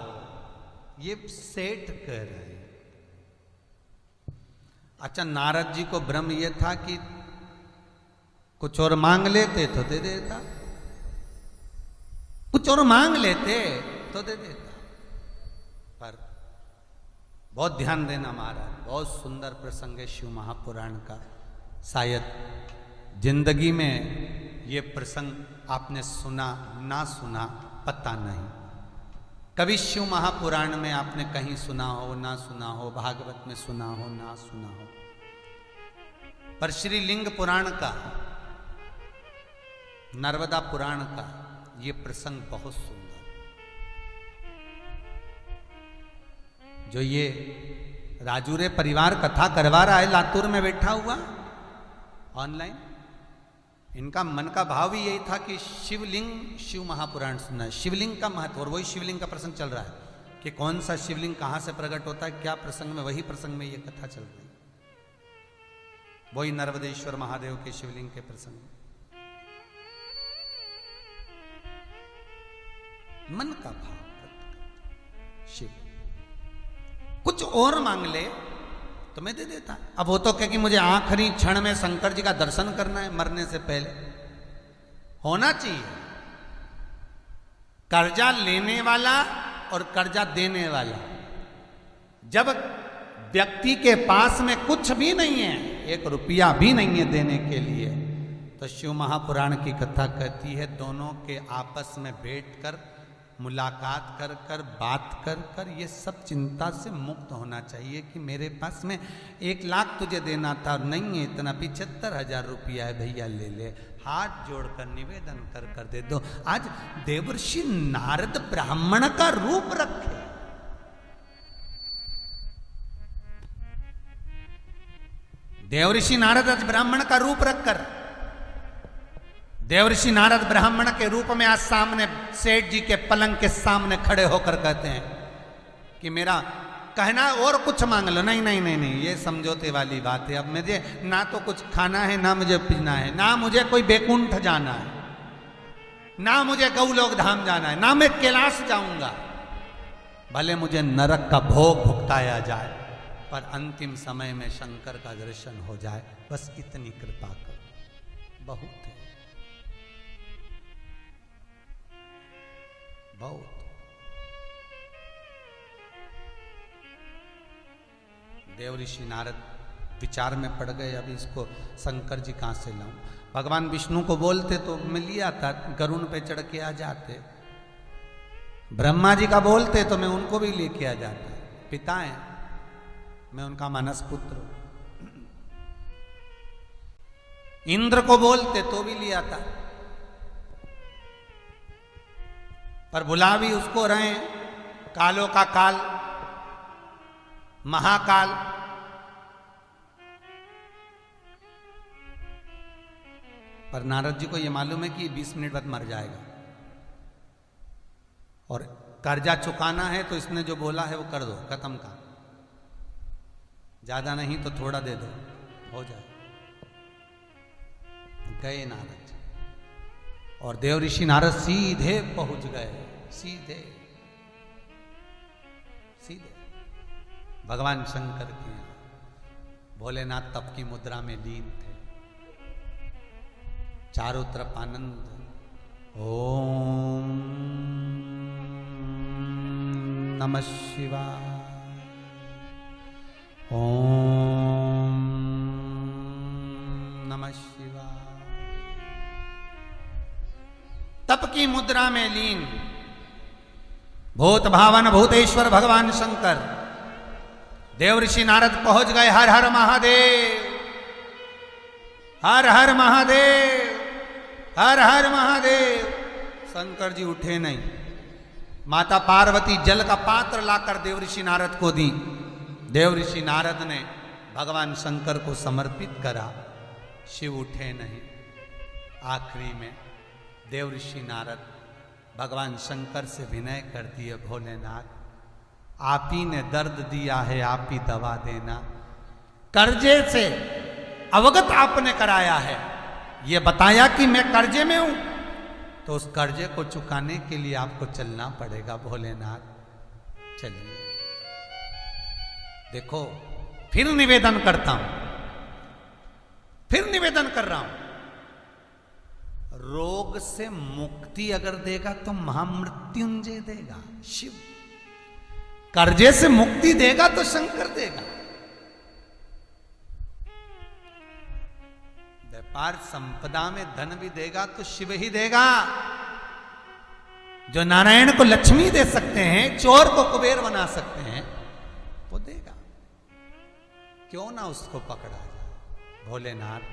ये सेठ कर रहे हैं। अच्छा, नारद जी को भ्रम ये था कि कुछ और मांग लेते तो दे देता, कुछ और मांग लेते तो दे देता। पर बहुत ध्यान देना महाराज, बहुत सुंदर प्रसंग है शिव महापुराण का। शायद जिंदगी में ये प्रसंग आपने सुना ना सुना पता नहीं। कभी शिव महापुराण में आपने कहीं सुना हो ना सुना हो, भागवत में सुना हो ना सुना हो, पर श्री लिंग पुराण का, नर्मदा पुराण का ये प्रसंग बहुत सुंदर। जो ये राजूरे परिवार कथा करवा रहा है लातूर में बैठा हुआ ऑनलाइन, इनका मन का भाव भी यही था कि शिवलिंग, शिव महापुराण सुनना है, शिवलिंग का महत्व। और वही शिवलिंग का प्रसंग चल रहा है कि कौन सा शिवलिंग कहाँ से प्रकट होता है, क्या प्रसंग में, वही प्रसंग में ये कथा चल रही है। वही नर्मदेश्वर महादेव के शिवलिंग के प्रसंग में मन का भाव शिव कुछ और मांग ले तो मैं दे देता। अब वो तो कहे कि मुझे आखिरी क्षण में शंकर जी का दर्शन करना है मरने से पहले, होना चाहिए। कर्जा लेने वाला और कर्जा देने वाला, जब व्यक्ति के पास में कुछ भी नहीं है, एक रुपया भी नहीं है देने के लिए, तो शिव महापुराण की कथा कहती है दोनों के आपस में बैठकर मुलाकात कर कर बात कर कर ये सब चिंता से मुक्त होना चाहिए कि मेरे पास में 1 लाख तुझे देना था, नहीं है इतना, 75,000 रुपया है भैया ले ले, हाथ जोड़कर निवेदन कर कर दे दो। आज देवर्षि नारद ब्राह्मण का रूप रखे, देवर्षि नारद आज ब्राह्मण का रूप रखकर, देवर्षि नारद ब्राह्मण के रूप में आज सामने सेठ जी के पलंग के सामने खड़े होकर कहते हैं कि मेरा कहना और कुछ मांग लो। नहीं नहीं नहीं नहीं, ये समझौते वाली बात है। अब मुझे ना तो कुछ खाना है, ना मुझे पीना है, ना मुझे कोई बैकुंठ जाना है, ना मुझे गौलोक धाम जाना है, ना मैं कैलाश जाऊंगा, भले मुझे नरक का भोग भुगताया जाए, पर अंतिम समय में शंकर का दर्शन हो जाए, बस इतनी कृपा करो। बहुत है, बहुत। देवऋषि नारद विचार में पड़ गए, अभी इसको शंकर जी कहाँ से लाऊं। भगवान विष्णु को बोलते तो मैं लिया था, गरुण पे चढ़ के आ जाते। ब्रह्मा जी का बोलते तो मैं उनको भी लेके आ जाता, पिता है, मैं उनका मानस पुत्र। इंद्र को बोलते तो भी लिया था, पर बुला भी उसको रहे, कालों का काल, महाकाल। पर नारद जी को यह मालूम है कि 20 मिनट बाद मर जाएगा, और कर्जा चुकाना है तो इसने जो बोला है वो कर दो, खत्म का। ज्यादा नहीं तो थोड़ा दे दो, हो जाए। गए नारद जी, और देव ऋषि नारद सीधे पहुंच गए, सीधे सीधे भगवान शंकर के यहाँ। भोलेनाथ तप की मुद्रा में लीन थे, चारों तरफ आनंद। ओम नमः शिवाय, ओम नमः शिवाय। तप की मुद्रा में लीन भूत भावन भूतेश्वर भगवान शंकर, देव ऋषि नारद पहुंच गए। हर हर महादेव, हर हर महादेव, हर हर महादेव। शंकर जी उठे नहीं। माता पार्वती जल का पात्र लाकर देव ऋषि नारद को दी। देव ऋषि नारद ने भगवान शंकर को समर्पित करा। शिव उठे नहीं। आखिरी में देव ऋषि नारद भगवान शंकर से विनय कर दिए, भोलेनाथ आप ही ने दर्द दिया है, आप ही दवा देना। कर्जे से अवगत आपने कराया है, ये बताया कि मैं कर्जे में हूं, तो उस कर्जे को चुकाने के लिए आपको चलना पड़ेगा भोलेनाथ। चलिए, देखो फिर निवेदन करता हूं, फिर निवेदन कर रहा हूं। रोग से मुक्ति अगर देगा तो महामृत्युंजय देगा शिव, कर्जे से मुक्ति देगा तो शंकर देगा। व्यापार संपदा में धन भी देगा तो शिव ही देगा। जो नारायण को लक्ष्मी दे सकते हैं, चोर को कुबेर बना सकते हैं, वो देगा। क्यों ना उसको पकड़ा जाए। भोलेनाथ,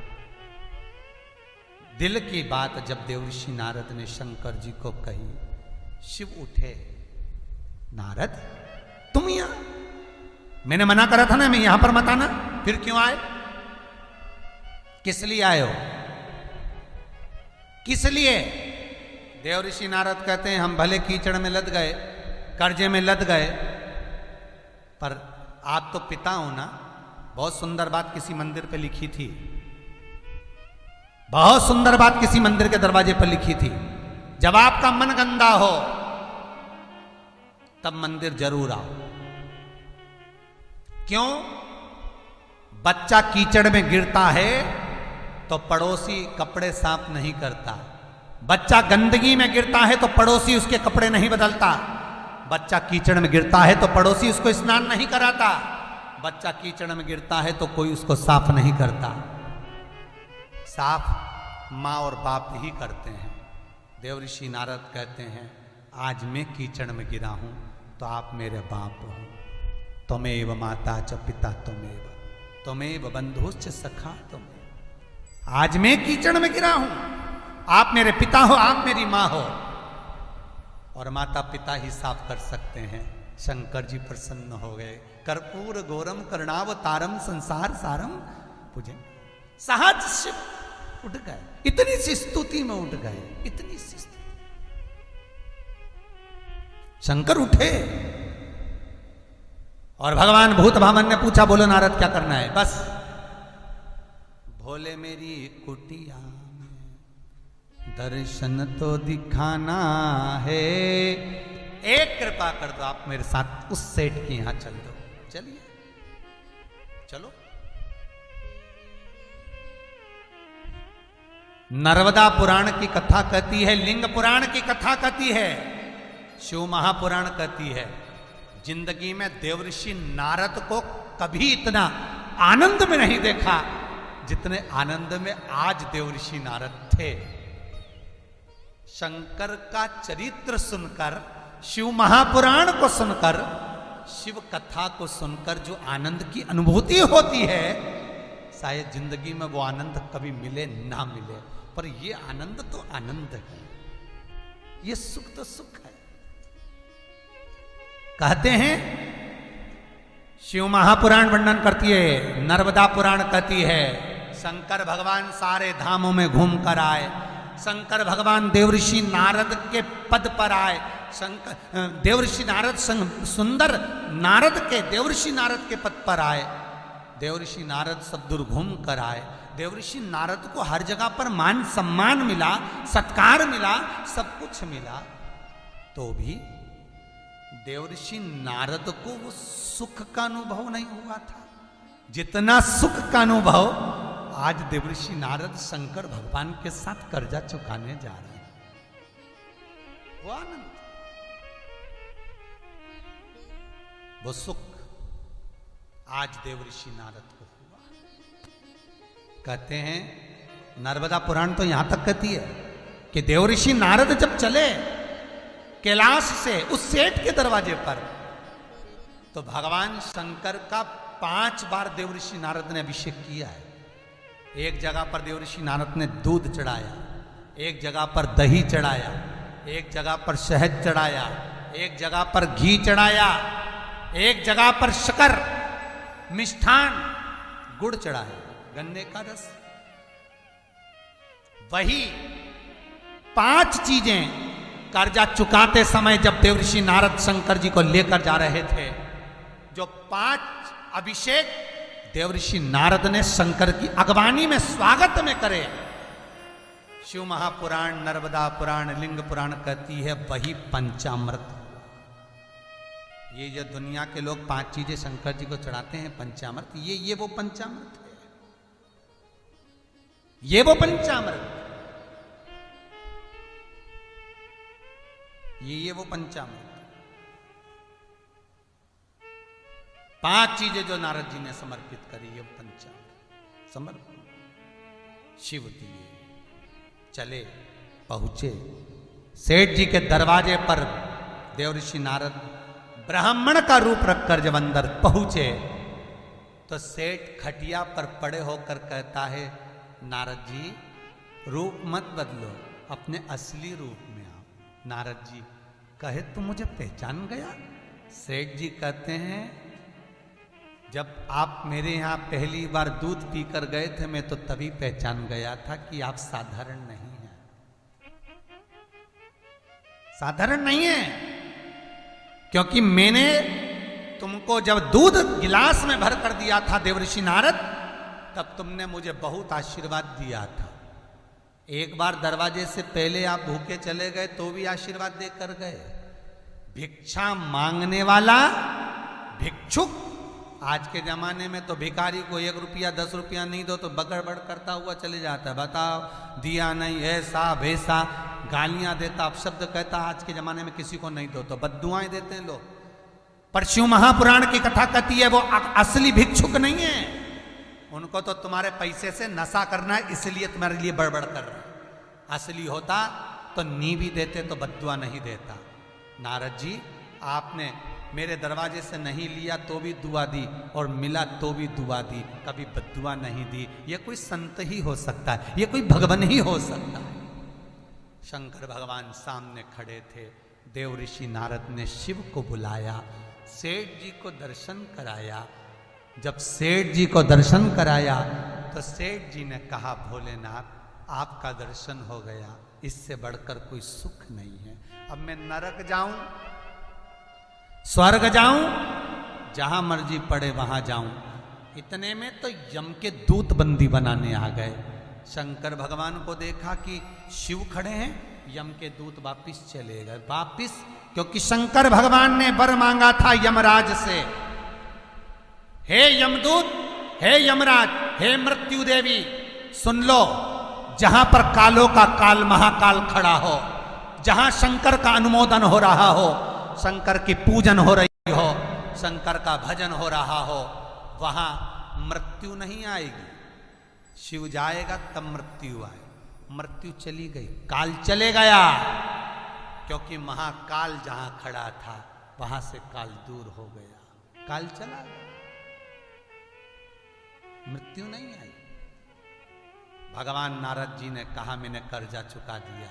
दिल की बात जब देवऋषि नारद ने शंकर जी को कही, शिव उठे। नारद तुम यहां, मैंने मना करा था ना मैं यहां पर मत आना, फिर क्यों आए? किस लिए आए हो? किस लिए? देवऋषि नारद कहते हैं हम भले कीचड़ में लद गए, कर्जे में लद गए, पर आप तो पिता हो ना। बहुत सुंदर बात किसी मंदिर पे लिखी थी, बहुत सुंदर बात किसी मंदिर के दरवाजे पर लिखी थी। जब आपका मन गंदा हो तब मंदिर जरूर आओ। क्यों? बच्चा कीचड़ में गिरता है तो पड़ोसी कपड़े साफ नहीं करता। बच्चा गंदगी में गिरता है तो पड़ोसी उसके कपड़े नहीं बदलता। बच्चा कीचड़ में गिरता है तो पड़ोसी उसको स्नान नहीं कराता। बच्चा कीचड़ में गिरता है तो कोई उसको साफ नहीं करता। साफ माँ और बाप ही करते हैं। देवऋषि नारद कहते हैं आज मैं कीचड़ में गिरा हूं तो आप मेरे बाप हो। त्वमेव माता च पिता त्वमेव, त्वमेव बंधुश्च सखा त्वमेव। आज मैं कीचड़ में गिरा हूं, आप मेरे पिता हो, आप मेरी माँ हो, और माता पिता ही साफ कर सकते हैं। शंकर जी प्रसन्न हो गए। कर्पूर गौरम करुणावतारम संसार सारम पूजे। सहज शिव उठ गए, इतनी सी स्तुति में उठ गए, इतनी सी स्तुति। शंकर उठे और भगवान भूत भावन ने पूछा बोलो नारद क्या करना है? बस भोले मेरी कुटिया में दर्शन तो दिखाना है। एक कृपा कर दो, आप मेरे साथ उस सेठ के यहां चल दो। चलिए चलो। नर्मदा पुराण की कथा कहती है, लिंग पुराण की कथा कहती है, शिव महापुराण कहती है, जिंदगी में देवऋषि नारद को कभी इतना आनंद में नहीं देखा जितने आनंद में आज देवऋषि नारद थे। शंकर का चरित्र सुनकर, शिव महापुराण को सुनकर, शिव कथा को सुनकर जो आनंद की अनुभूति होती है, शायद जिंदगी में वो आनंद कभी मिले ना मिले, पर ये आनंद तो आनंद है, ये सुख तो सुख है। कहते हैं शिव महापुराण वर्णन करती है, नर्मदा पुराण कहती है, शंकर भगवान सारे धामों में घूम कर आए। शंकर भगवान देवऋषि नारद के पद पर आए, देवर्षि नारद सुंदर नारद के देवर्षि नारद के पद पर आए। देवर्षि नारद सब दूर घूम कर आए। देवर्षि नारद को हर जगह पर मान सम्मान मिला, सत्कार मिला, सब कुछ मिला, तो भी देवर्षि नारद को वो सुख का अनुभव नहीं हुआ था जितना सुख का अनुभव आज देवर्षि नारद शंकर भगवान के साथ कर्जा चुकाने जा रहे हैं। वो आनंद, वो सुख आज देवर्षि नारद को हुआ। कहते हैं नर्मदा पुराण तो यहां तक कहती है कि देवर्षि नारद जब चले कैलाश से उस सेठ के दरवाजे पर, तो भगवान शंकर का 5 बार देवर्षि नारद ने अभिषेक किया है। एक जगह पर देवर्षि नारद ने दूध चढ़ाया, एक जगह पर दही चढ़ाया, एक जगह पर शहद चढ़ाया, एक जगह पर घी चढ़ाया, एक जगह पर शक्कर, मिष्ठान, गुड़ चढ़ाया, गन्ने का रस। वही 5 चीजें कर्जा चुकाते समय जब देवर्षि नारद शंकर जी को लेकर जा रहे थे, जो 5 अभिषेक देवर्षि नारद ने शंकर की अगवानी में स्वागत में करे। शिव महापुराण, नर्मदा पुराण, लिंग पुराण कहती है वही पंचामृत। ये जो दुनिया के लोग 5 चीजें शंकर जी को चढ़ाते हैं पंचामृत, ये वो पंचामृत है, ये वो पंचामृत, ये वो पंचामृत। 5 चीजें जो नारद जी ने समर्पित करी, ये पंचामृत समर्पित शिव दिए। चले, पहुंचे सेठ जी के दरवाजे पर। देवर्षि नारद ब्राह्मण का रूप रखकर जब अंदर पहुंचे, तो सेठ खटिया पर पड़े होकर कहता है, नारद जी रूप मत बदलो, अपने असली रूप में आओ। नारद जी कहे तुम मुझे पहचान गया? सेठ जी कहते हैं जब आप मेरे यहाँ पहली बार दूध पीकर गए थे, मैं तो तभी पहचान गया था कि आप साधारण नहीं हैं, साधारण नहीं है। क्योंकि मैंने तुमको जब दूध गिलास में भर कर दिया था देवर्षि नारद, तब तुमने मुझे बहुत आशीर्वाद दिया था। एक बार दरवाजे से पहले आप भूखे चले गए तो भी आशीर्वाद देकर गए। भिक्षा मांगने वाला भिक्षुक, आज के जमाने में तो भिखारी को 1 रुपया 10 रुपया नहीं दो तो बगड़बड़ करता हुआ चले जाता है। बताओ, दिया नहीं, ऐसा वैसा गालियां देता, अपशब्द कहता। आज के जमाने में किसी को नहीं दो तो बद्दुआएं देते हैं लोग। पर शिव महापुराण की कथा कहती है वो असली भिक्षुक नहीं है, उनको तो तुम्हारे पैसे से नशा करना है, इसलिए तुम्हारे लिए बड़बड़ कर रहा है। असली होता तो नी भी देते तो बद्दुआ नहीं देता। नारद जी आपने मेरे दरवाजे से नहीं लिया तो भी दुआ दी, और मिला तो भी दुआ दी, कभी बद्दुआ नहीं दी। ये कोई संत ही हो सकता है, ये कोई भगवान ही हो सकता है। शंकर भगवान सामने खड़े थे। देवर्षि नारद ने शिव को बुलाया, सेठ जी को दर्शन कराया। जब सेठ जी को दर्शन कराया तो सेठ जी ने कहा, भोलेनाथ आपका दर्शन हो गया, इससे बढ़कर कोई सुख नहीं है। अब मैं नरक जाऊं, स्वर्ग जाऊं, जहां मर्जी पड़े वहां जाऊं। इतने में तो यम के दूत बंदी बनाने आ गए। शंकर भगवान को देखा कि शिव खड़े हैं, यम के दूत वापिस चले गए। वापिस, क्योंकि शंकर भगवान ने वर मांगा था यमराज से, हे यमदूत, हे यमराज, हे मृत्यु देवी, सुन लो, जहां पर कालों का काल महाकाल खड़ा हो, जहां शंकर का अनुमोदन हो रहा हो, शंकर की पूजन हो रही हो, शंकर का भजन हो रहा हो, वहां मृत्यु नहीं आएगी। शिव जाएगा तब मृत्यु आए। मृत्यु चली गई, काल चले गया, क्योंकि महाकाल जहां खड़ा था वहां से काल दूर हो गया, काल चला गया, मृत्यु नहीं आई। भगवान नारद जी ने कहा मैंने कर्जा चुका दिया,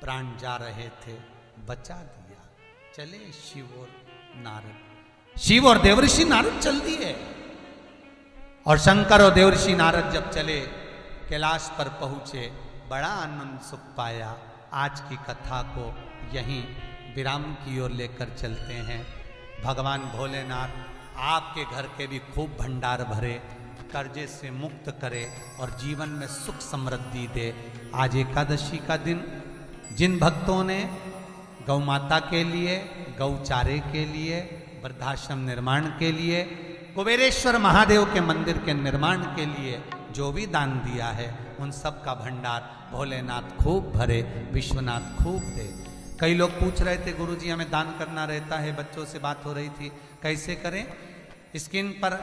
प्राण जा रहे थे, बचा दिया। चले शिव और नारद, शिव और देवर्षि नारद चल दिए। और शंकर और देवर्षि नारद जब चले, कैलाश पर पहुंचे, बड़ा आनंद सुख पाया। आज की कथा को यहीं विराम की ओर लेकर चलते हैं। भगवान भोलेनाथ आपके घर के भी खूब भंडार भरे, कर्जे से मुक्त करे और जीवन में सुख समृद्धि दे। आज एकादशी का दिन जिन भक्तों ने गौ माता के लिए, गौचारे के लिए, वृद्धाश्रम निर्माण के लिए, कुबेरेश्वर महादेव के मंदिर के निर्माण के लिए जो भी दान दिया है, उन सब का भंडार भोलेनाथ खूब भरे, विश्वनाथ खूब दे। कई लोग पूछ रहे थे, गुरुजी हमें दान करना रहता है, बच्चों से बात हो रही थी, कैसे करें? स्क्रीन पर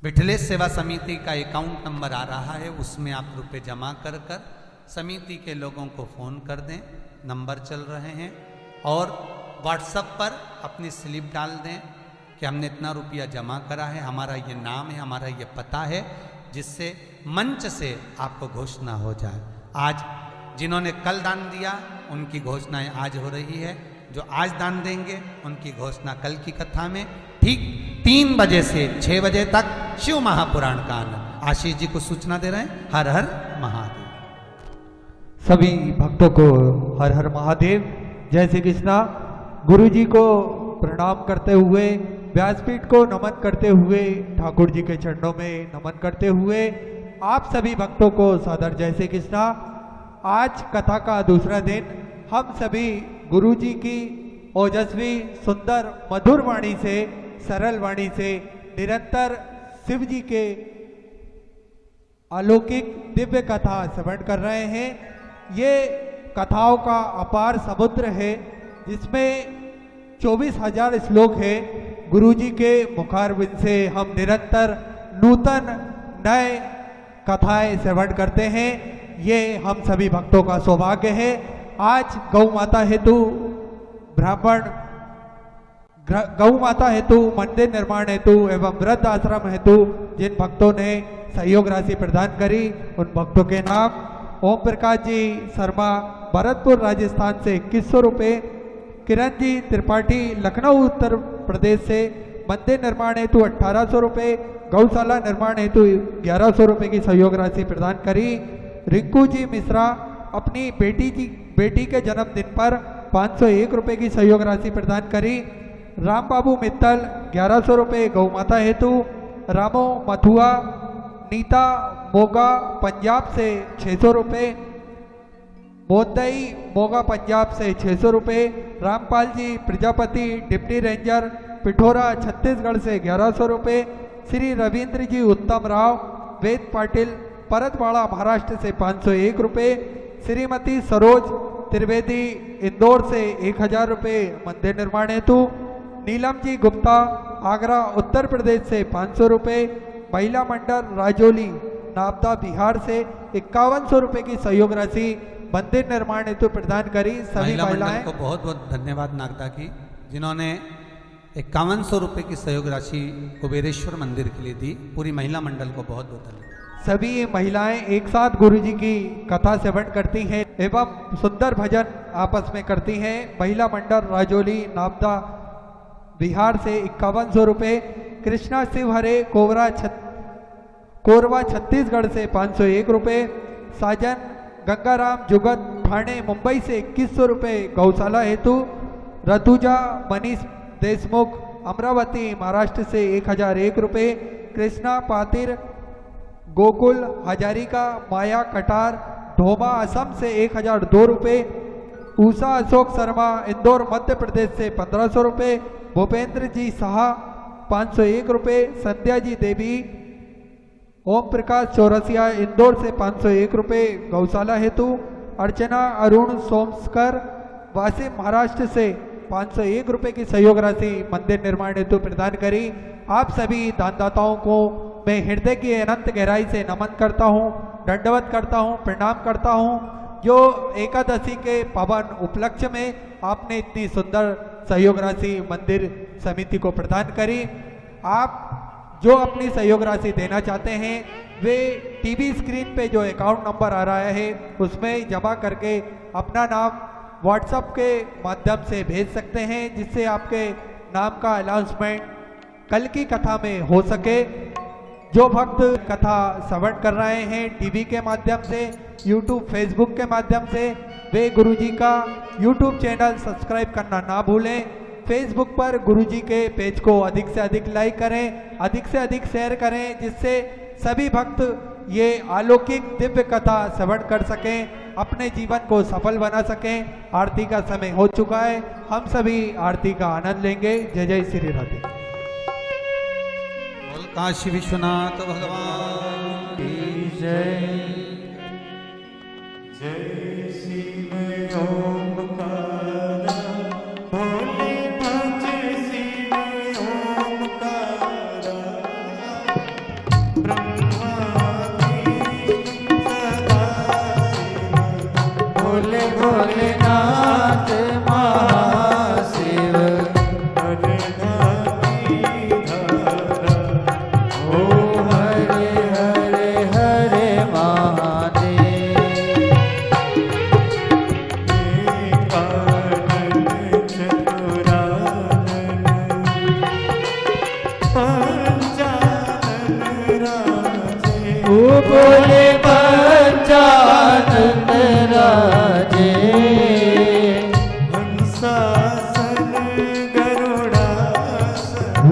विठलेश सेवा समिति का अकाउंट नंबर आ रहा है, उसमें आप रुपए जमा कर समिति के लोगों को फ़ोन कर दें, नंबर चल रहे हैं, और व्हाट्सएप पर अपनी स्लिप डाल दें कि हमने इतना रुपया जमा करा है, हमारा ये नाम है, हमारा ये पता है, जिससे मंच से आपको घोषणा हो जाए। आज जिन्होंने कल दान दिया उनकी घोषणाएं आज हो रही है, जो आज दान देंगे उनकी घोषणा कल की कथा में ठीक 3 बजे से 6 बजे तक शिव महापुराण का आनंद। आशीष जी को सूचना दे रहे हैं, हर हर महादेव। सभी भक्तों को हर हर महादेव, जय श्री कृष्णा। गुरु जी को प्रणाम करते हुए, व्यासपीठ को नमन करते हुए, ठाकुर जी के चरणों में नमन करते हुए आप सभी भक्तों को सादर जय श्री कृष्णा। आज कथा का दूसरा दिन हम सभी गुरु जी की ओजस्वी, सुंदर, मधुर वाणी से, सरल वाणी से निरंतर शिव जी के अलौकिक दिव्य कथा श्रवण कर रहे हैं। ये कथाओं का अपार समुद्र है, जिसमें 24,000 श्लोक है। गुरुजी के मुखारविंद से हम निरंतर नूतन नए कथाएं श्रवण करते हैं। ये हम सभी भक्तों का सौभाग्य है। आज गौ माता हेतु ब्राह्मण, गौ माता हेतु, मंदिर निर्माण हेतु एवं वृद्ध आश्रम हेतु जिन भक्तों ने सहयोग राशि प्रदान करी, उन भक्तों के नाम: ओम प्रकाश जी शर्मा, भरतपुर राजस्थान से 2100 रुपये, किरण जी त्रिपाठी, लखनऊ उत्तर प्रदेश से मंदिर निर्माण हेतु 1800 रुपये, गौशाला निर्माण हेतु 1100 रुपये की सहयोग राशि प्रदान करी। रिंकू जी मिश्रा अपनी बेटी के जन्मदिन पर 501 रुपये की सहयोग राशि प्रदान करी। राम बाबू मित्तल 1100 रुपये गौ माता हेतु। रामो मथुआ, नीता मोगा पंजाब से 600 रुपये, मोदई मोगा पंजाब से 600 रुपये। रामपाल जी प्रजापति, डिप्टी रेंजर, पिठोरा छत्तीसगढ़ से 1100 रुपये। श्री रविंद्र जी उत्तम राव, वेद पाटिल, परतवाड़ा महाराष्ट्र से 501 रुपये। श्रीमती सरोज त्रिवेदी, इंदौर से 1000 रुपये मंदिर निर्माण हेतु। नीलम जी गुप्ता, आगरा उत्तर प्रदेश से 500 रुपये। महिला मंडल राजौली, नाबदा बिहार से 5100 रुपये की सहयोग राशि मंदिर निर्माण हेतु प्रदान करी। सभी महिलाएं को बहुत बहुत धन्यवाद नागदा की, जिन्होंने 5100 रुपये की सहयोग राशि कुबेरेश्वर मंदिर के लिए दी। पूरी महिला मंडल को बहुत बहुत धन्यवाद। सभी महिलाएं एक साथ गुरु जी की कथा श्रवण करती हैं एवं सुंदर भजन आपस में करती हैं। महिला मंडल राजौली, नाबदा बिहार से 5100 रुपये। कृष्णा शिव हरे कोरवा छत्तीसगढ़ से 501 रुपये। साजन गंगाराम जुगत ठाणे मुंबई से 2100 रुपये गौशाला हेतु। रतुजा मनीष देशमुख अमरावती महाराष्ट्र से 1001 रुपये। कृष्णा पातिर गोकुल हजारिका माया कटार ढोमा असम से 1002 रुपये। उषा अशोक शर्मा इंदौर मध्य प्रदेश से 1500 रुपये। भूपेंद्र जी शाह 501 रुपये। संध्या जी देवी, ओम प्रकाश चौरसिया इंदौर से 501 रुपये गौशाला हेतु। अर्चना अरुण सोमस्कर वासी महाराष्ट्र से 501 रुपये की सहयोग राशि मंदिर निर्माण हेतु प्रदान करी। आप सभी दानदाताओं को मैं हृदय की अनंत गहराई से नमन करता हूँ, दंडवत करता हूँ, प्रणाम करता हूँ। जो एकादशी के पावन उपलक्ष्य में आपने इतनी सुंदर सहयोग राशि मंदिर समिति को प्रदान करी। आप जो अपनी सहयोग राशि देना चाहते हैं वे टीवी स्क्रीन पे जो अकाउंट नंबर आ रहा है उसमें जमा करके अपना नाम व्हाट्सएप के माध्यम से भेज सकते हैं, जिससे आपके नाम का अनाउंसमेंट कल की कथा में हो सके। जो भक्त कथा श्रवण कर रहे हैं टीवी के माध्यम से, यूट्यूब फेसबुक के माध्यम से, वे गुरुजी का YouTube चैनल सब्सक्राइब करना ना भूलें। फेसबुक पर गुरुजी के पेज को अधिक से अधिक लाइक करें, अधिक से अधिक शेयर करें, जिससे सभी भक्त ये अलौकिक दिव्य कथा श्रवण कर सकें, अपने जीवन को सफल बना सकें। आरती का समय हो चुका है, हम सभी आरती का आनंद लेंगे। जय जय श्री राधे। बोल काशी विश्वनाथ भगवान की जय। जय शिव ओमकार भोले भज शिव ओमकार ब्रह्मा विष्णु सदा शिव भोले भोलेनाथ महाशिव हरे हरि धारा ओ हरे हरे हरे महादेव एकानन चतुरानन पंचानन राजे ओ भोले पंचानन राजे हंसासन गरुड़ासन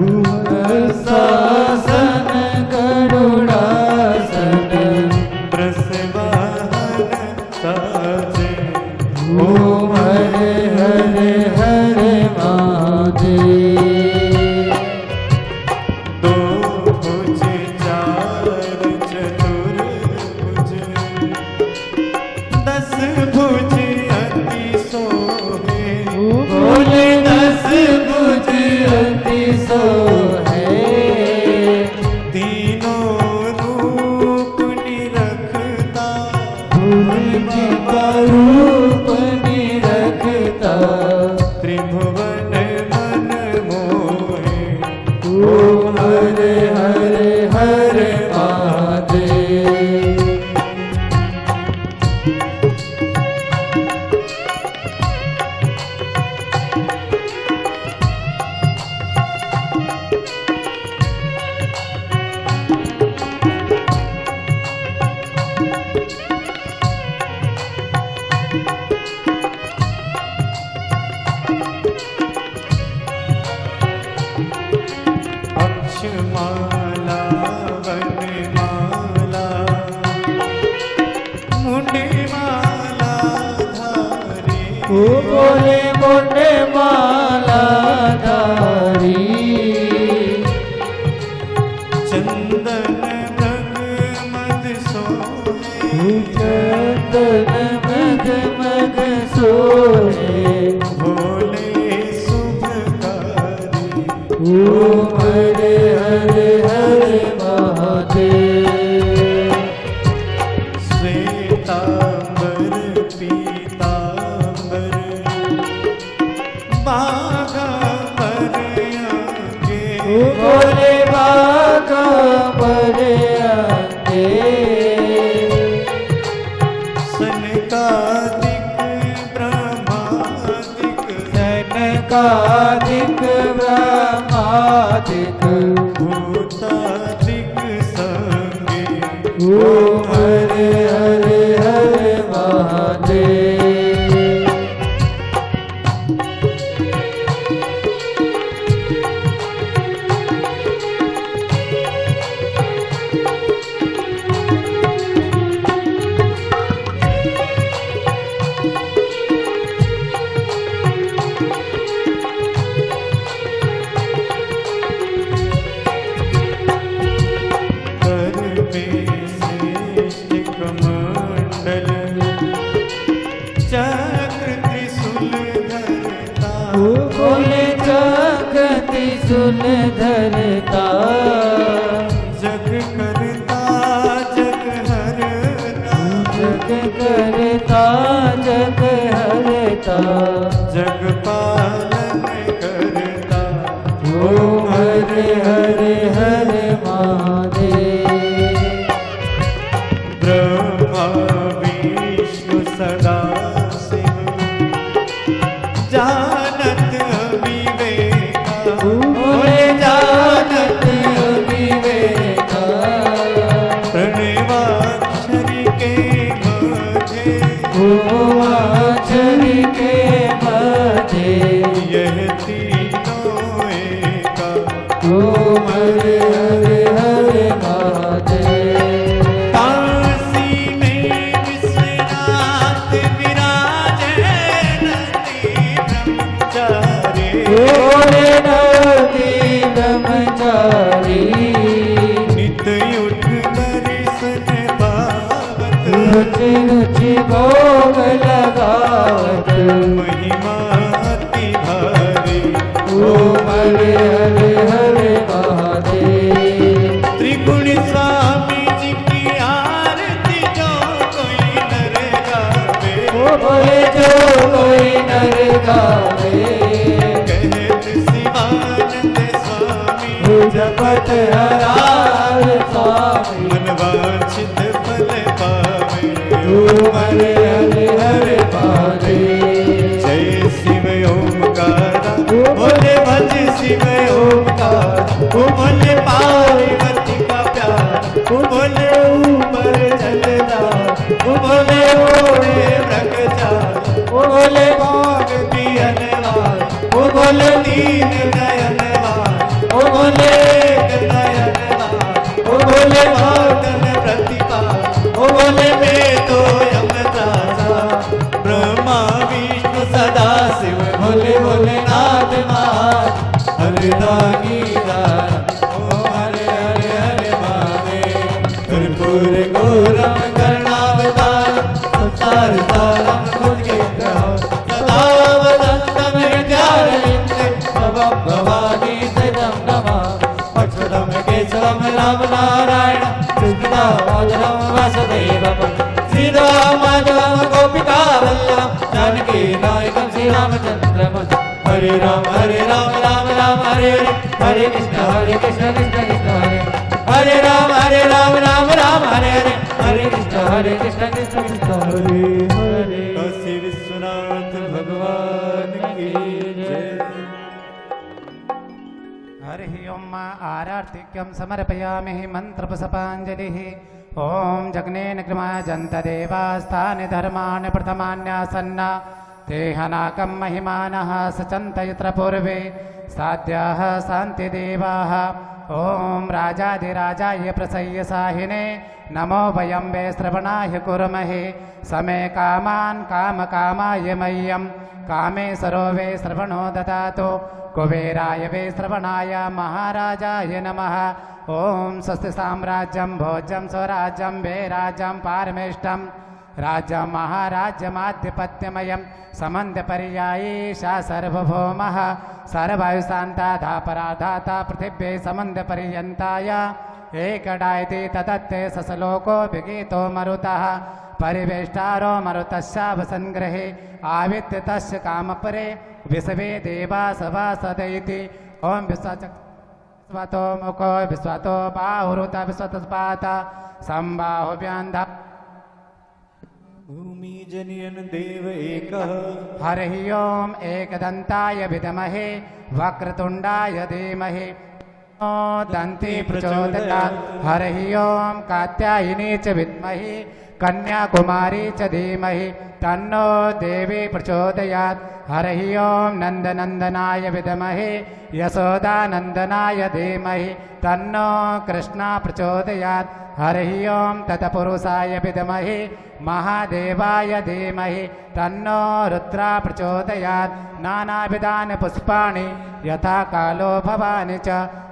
शासन गरुड़ासन ब्रसवाहन ताजे ओम हरे हरे हरे महादेव दो भुज चार चतुर्भुज 10 भुज अति सोहे भोले 10 भुज अति सोहे तीनों रूप निरखता भूमि का रूप निरखता त्रिभुवन मन मोहे ओम हरे हरे हरे महादेव अक्षमाला वनमाला मुंडमाला धारी ओ भोले मोटे माला धारी चंदन मृग मद सोहे चंदन मग मग सोहे भोले शुभकारी ओम हरे हरे हरे महादेव श्वेतांबर पीतांबर बागांबर आगे ओ भोले बागा बरे आगे सनकादिक ब्रह्मादिक सनकादिक ब्रह्मादिक भूतादिक संगे ओम हरे हरे हरे महादेव कर में श्रेष्ठ कमंडल चक्र त्रिशूल धरता भोले जगति सुन धरता जग करता जग हरता जग करता जग हरता जग पालन करता ओम हरे हरे हरे महादेव ब्रह्मा विष्णु सदा शिव जानत विवेका भोले जानत विवेका प्रणवाक्षरी के माझे ओम रुचि रुचि भोग लगावत महिमा अति भारी ओम हरे हरे हरे महादेव। त्रिगुण स्वामी जी की आरती जो कोई नर गावे ओ बोले जो कोई नर गावे कहत शिवानंद स्वामी जपत हरार स्वामी मन वांछित फल पावे ओम हरे हरे हरे महादेव। जय शिव ओमकारा बोले भज शिव ओमकार बोले पार्वती का प्यार बोले ऊपर जलदार बोले ओढ़े ब्रह्मचार बोले बाग पियनवार बोले दीन नयनवार बोले एक नयनवार बोले भागन प्रतिपाल बोले मैं तो यमराजा ब्रह्मा विष्णु सदा शिव भोले भोलेनाथ महान हरदानी ओम हरे हरे हरे महादेव कर्पूर गौरम कर्णावतार संसार सारम भुजगे सदा वदन्तं हृदयारविन्दे भवं भवानी सदं नमः अच्युतं केशवं राम नारायण कृष्णदामोदरं वासुदेवं श्रीराममाधवं गोपिका वल्लभं जानकी नायकं श्रीरामचन्द्रं। हरे राम राम राम हरे हरे कृष्ण कृष्ण कृष्ण हरे राम राम हरे हरे कृष्ण कृष्ण हरे हरे। काशी विश्वनाथ भगवान की जय। हरि ओम आरार्तिक्यं समर्पयामि मन्त्रपुष्पाञ्जलिः। ॐ जग्नेन कृमाजन्त देवास्तानि धर्माणि प्रथमान्यासन्ना तेहनाकं महिमानः सचन्त यत्र पूर्वे साध्याः शान्तिदेवाः। ॐ राजाधिराजाय प्रसह्य साहिने नमो वयं वे श्रवणाय कुर्महे समे कामान् कामकामाय मह्यं कामे सरोवे श्रवणो ददातु कुबेराय वे श्रवणाय महाराजाय नमः। ॐ स्वस्ति साम्राज्यं भोज्यं स्वराज्यं वे राज्यं पारमेष्टं राज्यं महाराज्यमाधिपत्यमयं समन्धपर्यायी सा सार्वभौमः सर्वायुशान्ताधापराधाता पृथिव्यै समन्धपर्यन्ताय एकडायति तदत्ते ससलोको विगीतो मरुतः परिवेष्टारो मरुतस्यावसङ्ग्रहे आवित्य तस्य कामपरे विश्वे देवा सभासदैति। ॐ विश्वतो मुखो विश्वतो बाहुरुत विश्वतस्पात संबाहुव्यान्ध भूमि जनयन देव एकः हरिः ओम एकदन्ताय विद्महे वक्रतुण्डाय धीमहि दन्ती प्रचोदयात्। हरिः ओम कात्यायनी च विद्महे कन्याकुमारी च धीमहि तन्नो देवी प्रचोदयात्। हरिः ओम नन्दनन्दनाय विद्महे यशोदानन्दनाय धीमहि तन्नो कृष्णा प्रचोदयात्। हरिः ओम तत्पुरुषाय विद्महे महादेवाय धीमहि तन्नो रुद्रा प्रचोदयात्। नानाविधानि पुष्पाणि यथा कालो भवानि च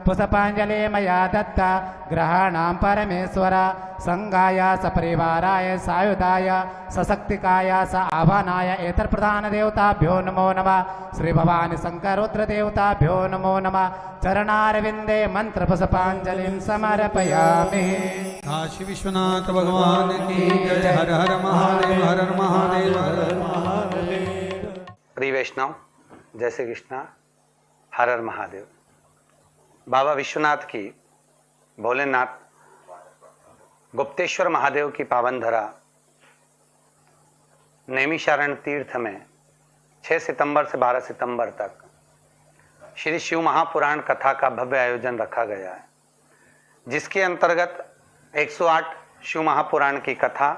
पुष्पाञ्जलि मया दत्ता ग्रहाणां परमेश्वर संगाय सपरिवाराय सायुधाय सशक्तिकाय स आह्वानाय एतत्प्रधानदेवताभ्यो नमो नमः। श्री भवानी शंकर रुद्र देवताभ्यो नमो नमः। चरणारविन्दे मन्त्रपुष्पाञ्जलिं समर्पयामि। काशी विश्वनाथ भगवान की जय। हर हर महादेव हर हर महादेव हर हर महादेव। प्रिय वैष्णव, जय श्री कृष्णा, हर हर महादेव। बाबा विश्वनाथ की, भोलेनाथ गुप्तेश्वर महादेव की पावन धरा नैमिषारण्य तीर्थ में 6 सितंबर से 12 सितंबर तक श्री शिव महापुराण कथा का भव्य आयोजन रखा गया है, जिसके अंतर्गत 108 शिव महापुराण की कथा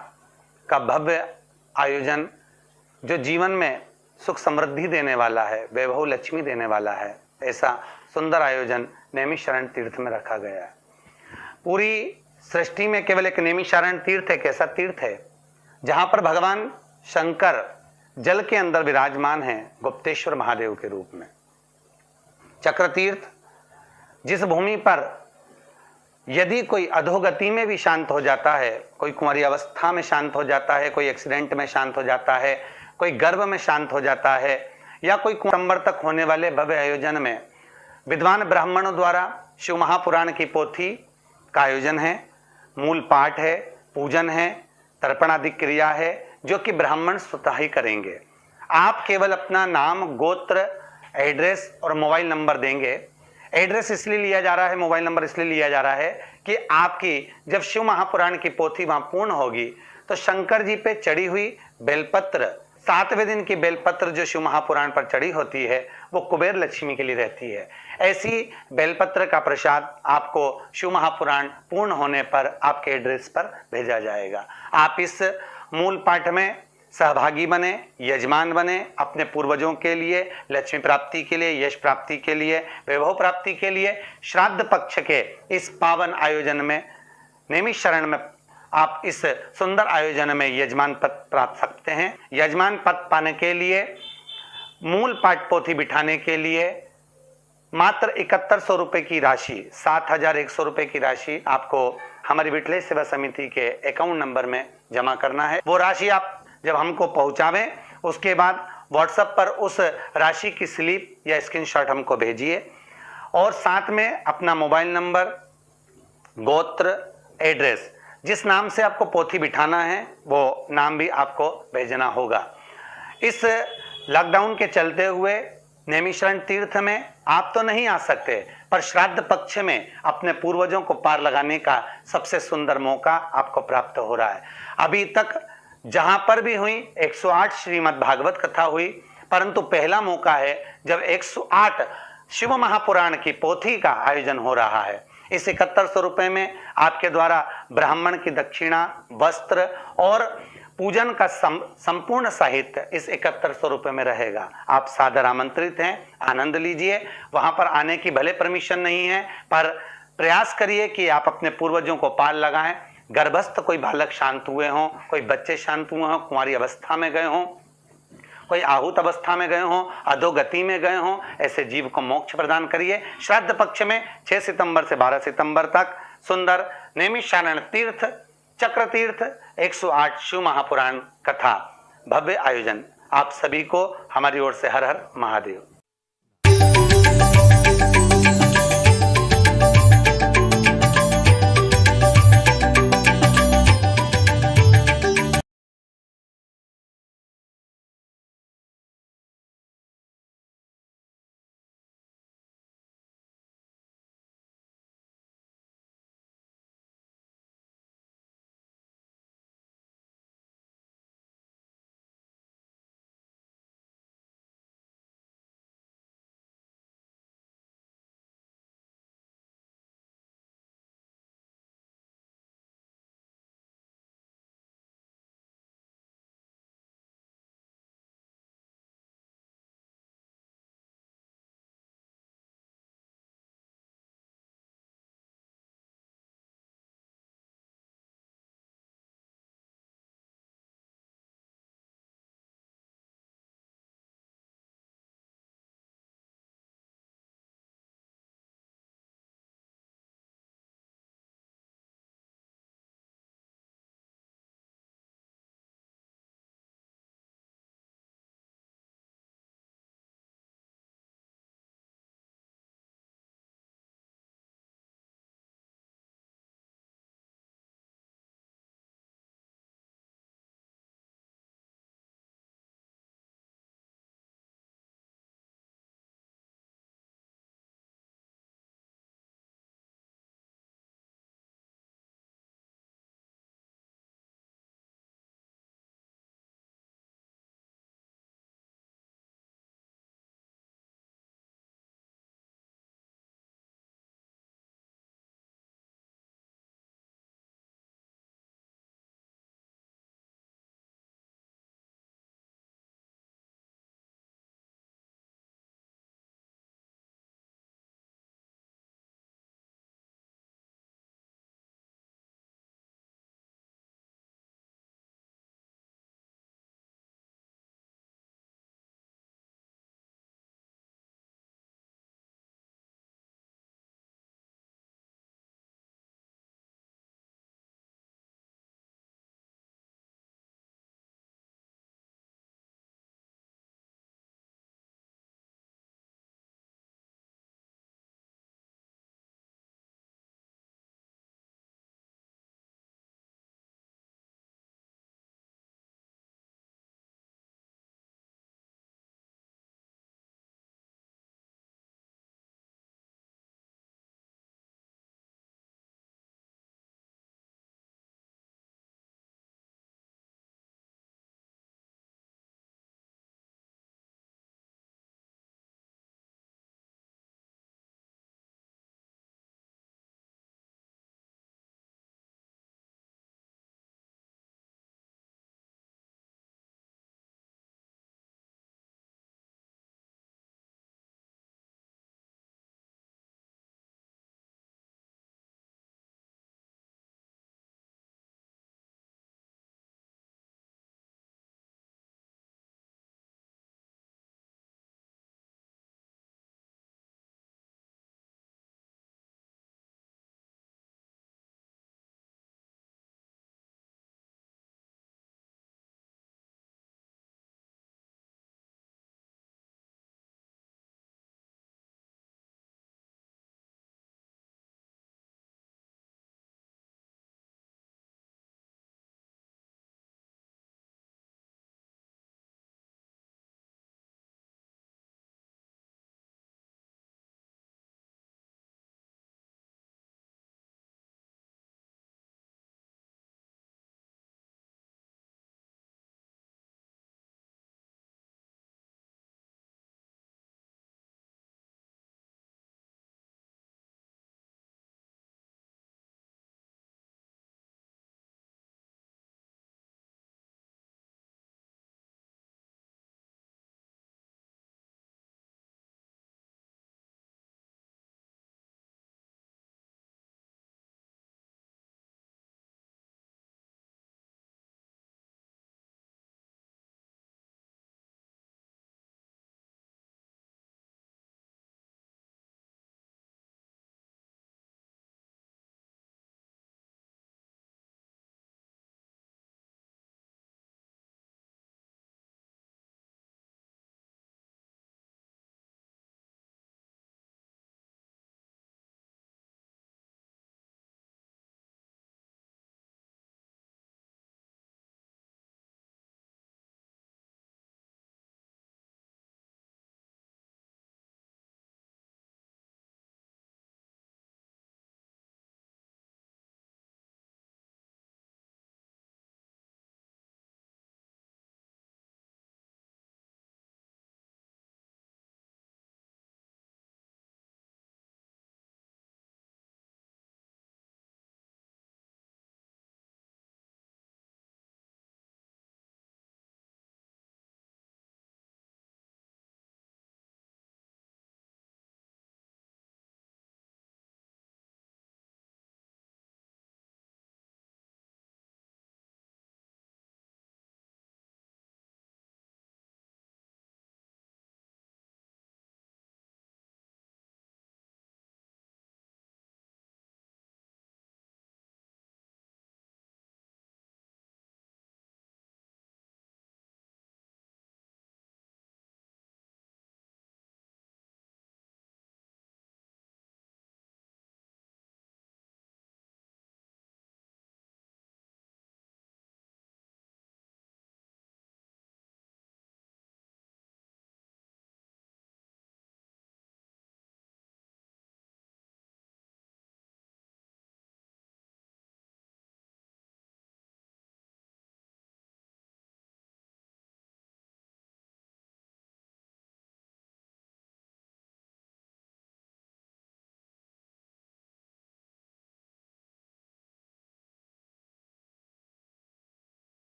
का भव्य आयोजन जो जीवन में सुख समृद्धि देने वाला है, वैभव लक्ष्मी देने वाला है, ऐसा सुंदर आयोजन नैमिषारण्य तीर्थ में रखा गया है। पूरी सृष्टि में केवल एक नैमिषारण्य तीर्थ एक ऐसा तीर्थ है जहां पर भगवान शंकर जल के अंदर विराजमान हैं गुप्तेश्वर महादेव के रूप में। चक्र तीर्थ जिस भूमि पर यदि कोई अधोगति में भी शांत हो जाता है, कोई कुंवारी अवस्था में शांत हो जाता है, कोई एक्सीडेंट में शांत हो जाता है, कोई गर्भ में शांत हो जाता है, या कोई सितंबर तक होने वाले भव्य आयोजन में विद्वान ब्राह्मणों द्वारा शिव महापुराण की पोथी का आयोजन है, मूल पाठ है, पूजन है, तर्पण आदि क्रिया है, जो कि ब्राह्मण स्वतः ही करेंगे। आप केवल अपना नाम, गोत्र, एड्रेस और मोबाइल नंबर देंगे। एड्रेस इसलिए लिया जा रहा है, मोबाइल नंबर इसलिए लिया जा रहा है कि आपकी जब शिव महापुराण की पोथी वहां पूर्ण होगी तो शंकर जी पे चढ़ी हुई बेलपत्र, 7वें दिन की बेलपत्र जो शिव महापुराण पर चढ़ी होती है वो कुबेर लक्ष्मी के लिए रहती है। ऐसी बेलपत्र का प्रसाद आपको शिव महापुराण पूर्ण होने पर आपके एड्रेस पर भेजा जाएगा। आप इस मूल पाठ में सहभागी बने, यजमान बने, अपने पूर्वजों के लिए, लक्ष्मी प्राप्ति के लिए, यश प्राप्ति के लिए, वैभव प्राप्ति के लिए, श्राद्ध पक्ष के इस पावन आयोजन में, नेमिष शरण में आप इस सुंदर आयोजन में यजमान पद प्राप्त सकते हैं। यजमान पद पाने के लिए, मूल पाठ पोथी बिठाने के लिए मात्र 7100 रुपए की राशि, 7100 रुपए की राशि आपको हमारी विठलेश सेवा समिति के अकाउंट नंबर में जमा करना है। वो राशि आप जब हमको पहुंचावें उसके बाद व्हाट्सएप पर उस राशि की स्लिप या स्क्रीनशॉट हमको भेजिए और साथ में अपना मोबाइल नंबर, गोत्र, एड्रेस, जिस नाम से आपको पोथी बिठाना है वो नाम भी आपको भेजना होगा। इस लॉकडाउन के चलते हुए नैमिषारण्य तीर्थ में आप तो नहीं आ सकते, पर श्राद्ध पक्ष में अपने पूर्वजों को पार लगाने का सबसे सुंदर मौका आपको प्राप्त हो रहा है। अभी तक जहां पर भी हुई 108 श्रीमद् भागवत कथा हुई, परंतु पहला मौका है जब 108 शिव महापुराण की पोथी का आयोजन हो रहा है। इस 7100 रुपए में आपके द्वारा ब्राह्मण की दक्षिणा, वस्त्र और पूजन का संपूर्ण साहित्य इस 7100 रुपए में रहेगा। आप सादर आमंत्रित हैं, आनंद लीजिए। वहां पर आने की भले परमिशन नहीं है, पर प्रयास करिए कि आप अपने पूर्वजों को पार लगाएं। गर्भस्थ कोई बालक शांत हुए हों, कोई बच्चे शांत हुए हों, कुंवारी अवस्था में गए हों, कोई आहूत अवस्था में गए हों, अधोगति में गए हों, ऐसे जीव को मोक्ष प्रदान करिए। श्राद्ध पक्ष में 6 सितंबर से 12 सितंबर तक सुंदर नैमिषारण्य तीर्थ, चक्र तीर्थ 108 शिव महापुराण कथा भव्य आयोजन। आप सभी को हमारी ओर से हर हर महादेव।